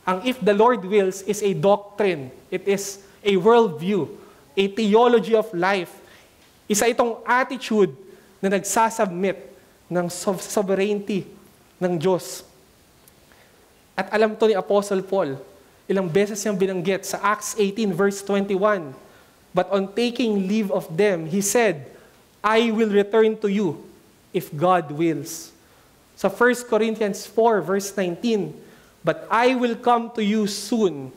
Ang if the Lord wills is a doctrine. It is a worldview, a theology of life. Isa itong attitude na nagsasubmit ng sovereignty ng Diyos. At alam to ni Apostle Paul, ilang beses niyang binanggit sa Acts 18 verse 21. But on taking leave of them, he said, I will return to you if God wills. Sa 1 Corinthians 4 verse 19, but I will come to you soon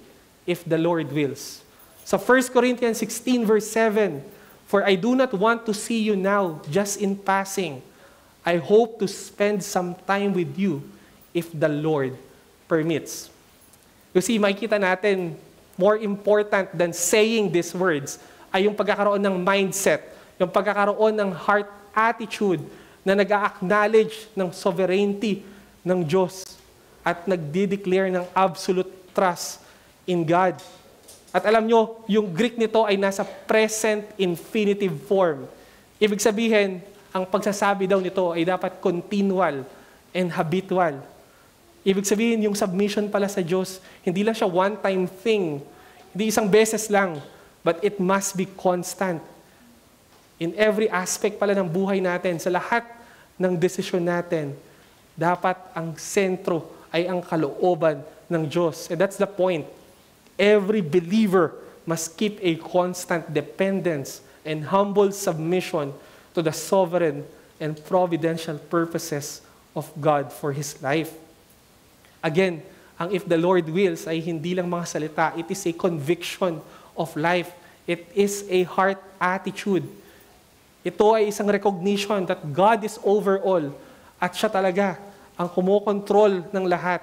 if the Lord wills. Sa 1 Corinthians 16 verse 7, for I do not want to see you now just in passing. I hope to spend some time with you if the Lord permits. You see, makikita natin, more important than saying these words ay yung pagkakaroon ng mindset, yung pagkakaroon ng heart attitude na nag-acknowledge ng sovereignty ng Diyos at nagdi-declare ng absolute trust in God. At alam nyo, yung Greek nito ay nasa present infinitive form. Ibig sabihin, ang pagsasabi daw nito ay dapat continual and habitual. Ibig sabihin, yung submission pala sa Diyos, hindi lang siya one-time thing, hindi isang beses lang, but it must be constant. In every aspect pala ng buhay natin, sa lahat ng desisyon natin, dapat ang sentro ay ang kalooban ng Diyos. And that's the point. Every believer must keep a constant dependence and humble submission to the sovereign and providential purposes of God for his life. Again, ang if the Lord wills ay hindi lang mga salita. It is a conviction of life. It is a heart attitude. Ito ay isang recognition that God is over all at siya talaga ang kumokontrol ng lahat.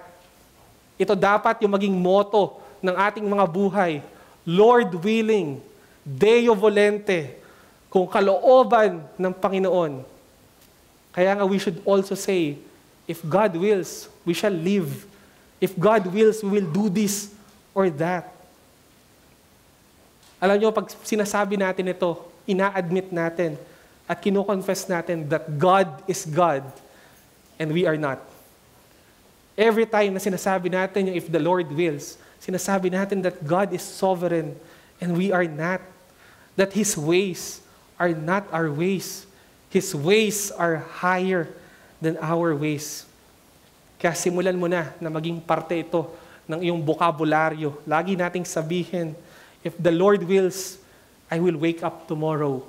Ito dapat yung maging motto ng ating mga buhay. Lord willing, Deo volente, kung kalooban ng Panginoon. Kaya nga we should also say, if God wills, we shall live. If God wills, we will do this or that. Alam nyo, pag sinasabi natin ito, ina-admit natin at kino-confess natin that God is God and we are not. Every time na sinasabi natin yung if the Lord wills, sinasabi natin that God is sovereign and we are not. That His ways are not our ways. His ways are higher than our ways. Kaya simulan mo na maging parte ito ng iyong bokabularyo. Lagi nating sabihin, if the Lord wills, I will wake up tomorrow.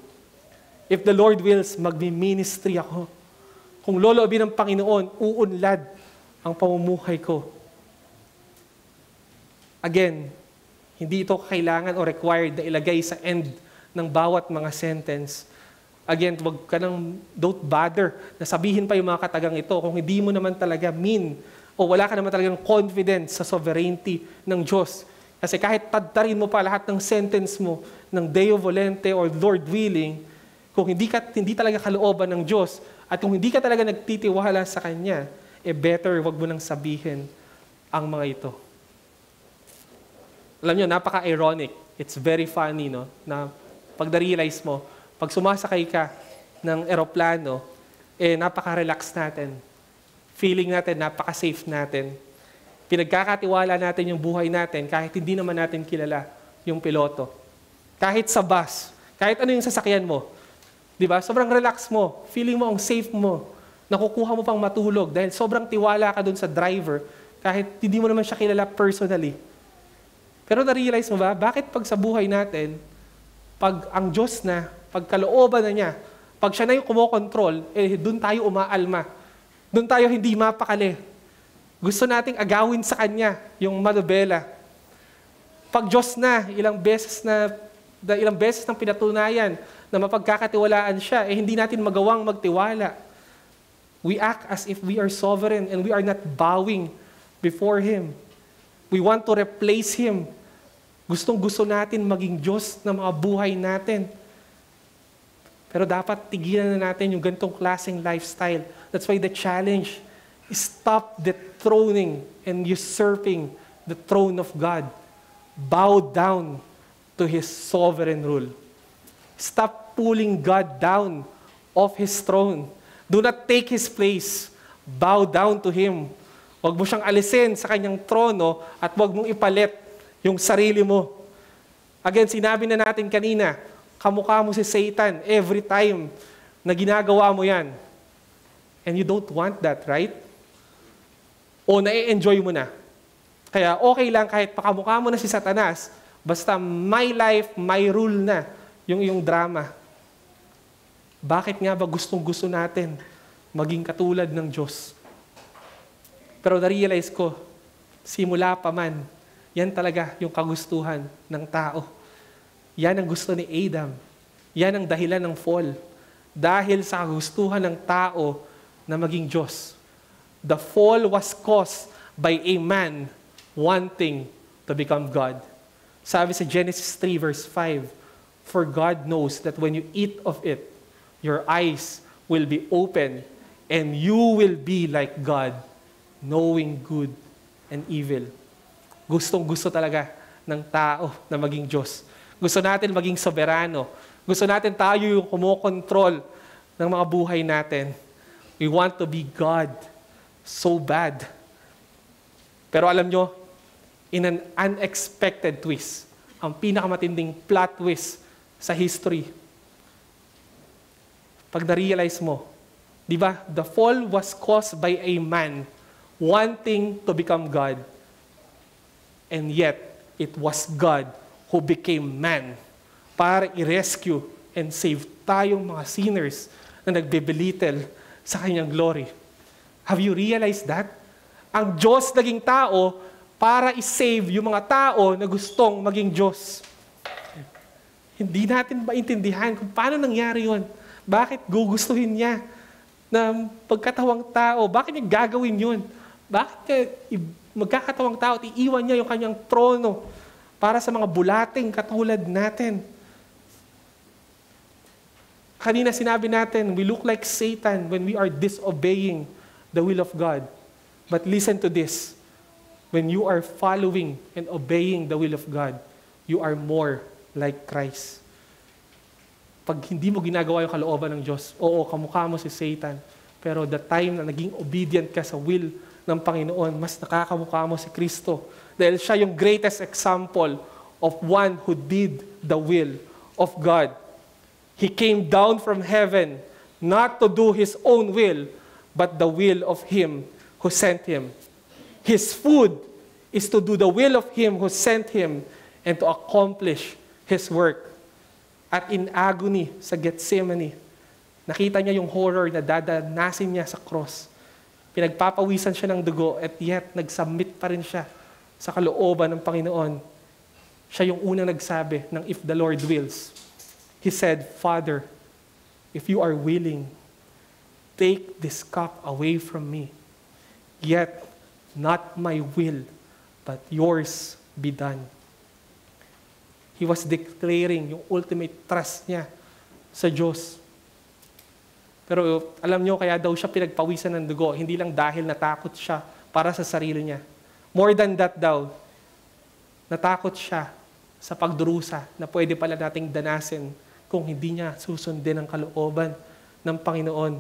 If the Lord wills, magmi-ministry ako. Kung loloobin ng Panginoon, uunlad ang pamumuhay ko. Again, hindi ito kailangan o required na ilagay sa end ng bawat mga sentence. Again, don't bother na sabihin pa yung mga katagang ito kung hindi mo naman talaga mean o wala ka naman talagang confidence sa sovereignty ng Diyos. Kasi kahit tadtarin mo pa lahat ng sentence mo ng Deo volente or Lord willing, kung hindi talaga kalooban ng Diyos at kung hindi ka talaga nagtitiwala sa Kanya, better wag mo nang sabihin ang mga ito. Alam nyo, napaka-ironic. It's very funny, no? Na pag na-realize mo, pag sumasakay ka ng eroplano, napaka-relax natin. Feeling natin, napaka-safe natin. Pinagkakatiwala natin yung buhay natin kahit hindi naman natin kilala yung piloto. Kahit sa bus, kahit ano yung sasakyan mo. Diba? Sobrang relax mo. Feeling mo ang safe mo. Nakukuha mo pang matulog dahil sobrang tiwala ka dun sa driver kahit hindi mo naman siya kilala personally. Pero na-realize mo ba, bakit pag sa buhay natin, pag ang Diyos na, pag kalooban na niya, pag siya na yung kumokontrol, dun tayo umaalma. Dun tayo hindi mapakali. Gusto nating agawin sa Kanya yung manobela. Pag Diyos na, ilang beses ng pinatunayan na mapagkakatiwalaan siya, hindi natin magawang magtiwala. We act as if we are sovereign and we are not bowing before Him. We want to replace Him. Gustong-gusto natin maging Diyos ng mga buhay natin. Pero dapat tigilan na natin yung ganitong klaseng lifestyle. That's why the challenge is stop dethroning and usurping the throne of God. Bow down to His sovereign rule. Stop pulling God down off His throne. Do not take His place. Bow down to Him. Huwag mo siyang alisin sa kanyang trono at huwag mong ipalit yung sarili mo. Again, sinabi na natin kanina, kamukha mo si Satan every time na ginagawa mo yan. And you don't want that, right? O na-enjoy mo na. Kaya okay lang kahit pakamukha mo na si Satanas, basta my life, my rule na yung iyong drama. Bakit nga ba gustong-gusto natin maging katulad ng Diyos? Pero na-realize ko, simula pa man, yan talaga yung kagustuhan ng tao. Yan ang gusto ni Adam. Yan ang dahilan ng fall. Dahil sa kagustuhan ng tao na maging Diyos. The fall was caused by a man wanting to become God. Sabi sa Genesis 3 verse 5, "For God knows that when you eat of it, your eyes will be open, and you will be like God, knowing good and evil." Gustong-gusto talaga ng tao na maging Diyos. Gusto natin maging soberano. Gusto natin tayo yung kumokontrol ng mga buhay natin. We want to be God so bad. Pero alam nyo, in an unexpected twist, ang pinakamatinding plot twist sa history, pag na-realize mo, di ba, the fall was caused by a man wanting to become God. And yet, it was God who became man para i-rescue and save tayong mga sinners na nagbebelittle sa kanyang glory. Have you realized that? Ang Diyos naging tao para i-save yung mga tao na gustong maging Diyos. Hindi natin maintindihan kung paano nangyari yun. Bakit gugustuhin niya na pagkatawang tao? Bakit niya gagawin yun? Bakit niya magkakatawang tao at iiwan niya yung kanyang trono para sa mga bulating katulad natin? Kanina sinabi natin, we look like Satan when we are disobeying the will of God. But listen to this. When you are following and obeying the will of God, you are more like Christ. Pag hindi mo ginagawa yung kalooban ng Diyos, oo, kamukha mo si Satan. Pero the time na naging obedient ka sa will ng Panginoon, mas nakakamukha mo si Kristo. Dahil siya yung greatest example of one who did the will of God. He came down from heaven not to do His own will, but the will of Him who sent Him. His food is to do the will of Him who sent Him and to accomplish His work. At in agony sa Gethsemane, nakita niya yung horror na dadanasin niya sa cross. Pinagpapawisan siya ng dugo at yet nagsubmit pa rin siya sa kalooban ng Panginoon. Siya yung unang nagsabi ng if the Lord wills. He said, "Father, if you are willing, take this cup away from me. Yet, not my will, but yours be done." He was declaring yung ultimate trust niya sa Diyos. Pero alam nyo, kaya daw siya pinagpawisan ng dugo, hindi lang dahil natakot siya para sa sarili niya. More than that daw, natakot siya sa pagdurusa na pwede pala nating danasin kung hindi niya susundin ang kalooban ng Panginoon.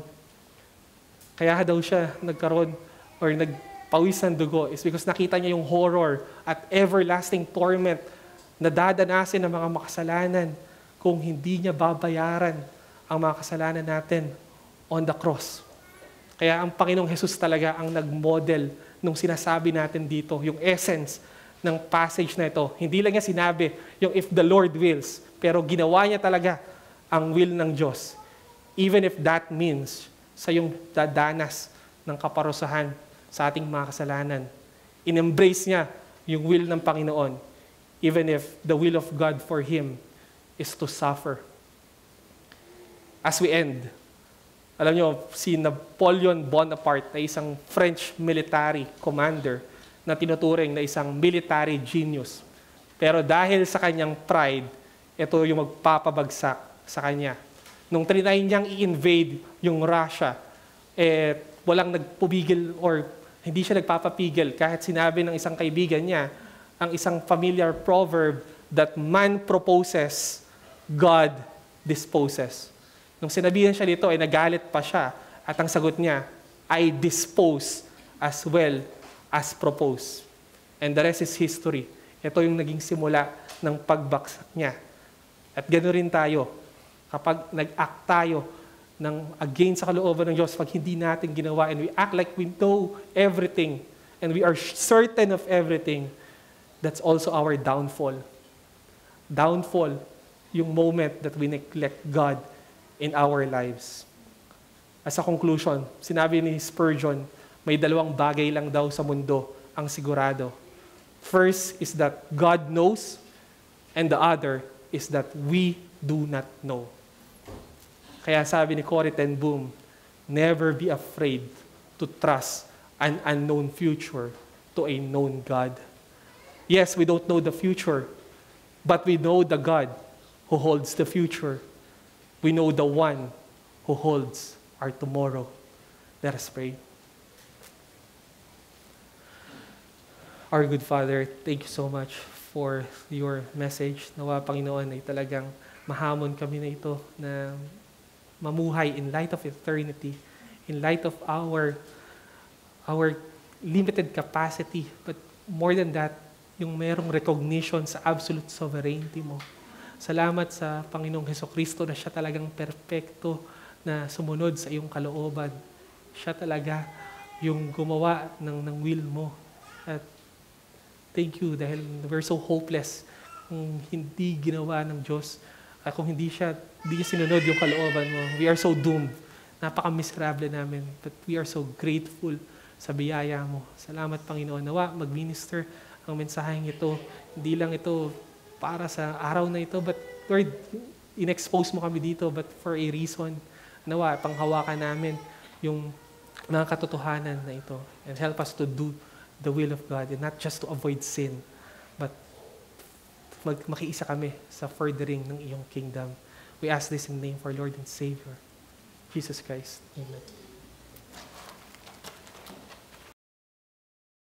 Kaya daw siya nagkaroon or nagpawis ng dugo is because nakita niya yung horror at everlasting torment na dadanasin ng mga makasalanan kung hindi niya babayaran ang mga kasalanan natin on the cross. Kaya ang Panginoong Jesus talaga ang nag-model nung sinasabi natin dito, yung essence ng passage na ito. Hindi lang niya sinabi yung if the Lord wills, pero ginawa niya talaga ang will ng Diyos. Even if that means sa yung dadanas ng kaparusahan sa ating mga kasalanan. In-embrace niya yung will ng Panginoon. Even if the will of God for him is to suffer. As we end, alam nyo, si Napoleon Bonaparte na isang French military commander na tinuturing na isang military genius. Pero dahil sa kanyang pride, ito yung magpapabagsak sa kanya. Nung trinay niyang i-invade yung Russia, walang nagpupigil or hindi siya nagpapapigil kahit sinabi ng isang kaibigan niya, ang isang familiar proverb that man proposes, God disposes. Nung sinabihan siya dito, ay nagalit pa siya. At ang sagot niya, I dispose as well as propose. And the rest is history. Ito yung naging simula ng pagbaksak niya. At gano'n rin tayo. Kapag nag-act tayo against sa kalooban ng Diyos, pag hindi natin ginawa, and we act like we know everything, and we are certain of everything, that's also our downfall. Downfall, yung moment that we neglect God in our lives. As a conclusion, sinabi ni Spurgeon, may dalawang bagay lang daw sa mundo ang sigurado. First is that God knows, and the other is that we do not know. Kaya sabi ni Corrie ten Boom, never be afraid to trust an unknown future to a known God. Yes, we don't know the future, but we know the God who holds the future. We know the one who holds our tomorrow. Let us pray. Our good Father, thank you so much for your message. Nawa, Panginoon, ay talagang mahamon kami na ito na mamuhay in light of eternity, in light of our limited capacity, but more than that, yung merong recognition sa absolute sovereignty mo. Salamat sa Panginoong Hesukristo na siya talagang perpekto na sumunod sa iyong kalooban. Siya talaga yung gumawa ng will mo. At thank you dahil we're so hopeless kung hindi ginawa ng Diyos. Kung hindi siya sinunod yung kalooban mo, we are so doomed. Napaka-miserable namin. But we are so grateful sa biyaya mo. Salamat, Panginoon. Nawa, mag-minister ang mensaheng ito. Hindi lang ito para sa araw na ito, but Lord, in-expose mo kami dito, but for a reason. Nawa, panghawakan namin yung mga katotohanan na ito. And help us to do the will of God and not just to avoid sin, but makiisa kami sa furthering ng iyong kingdom. We ask this in the name of our Lord and Savior, Jesus Christ. Amen.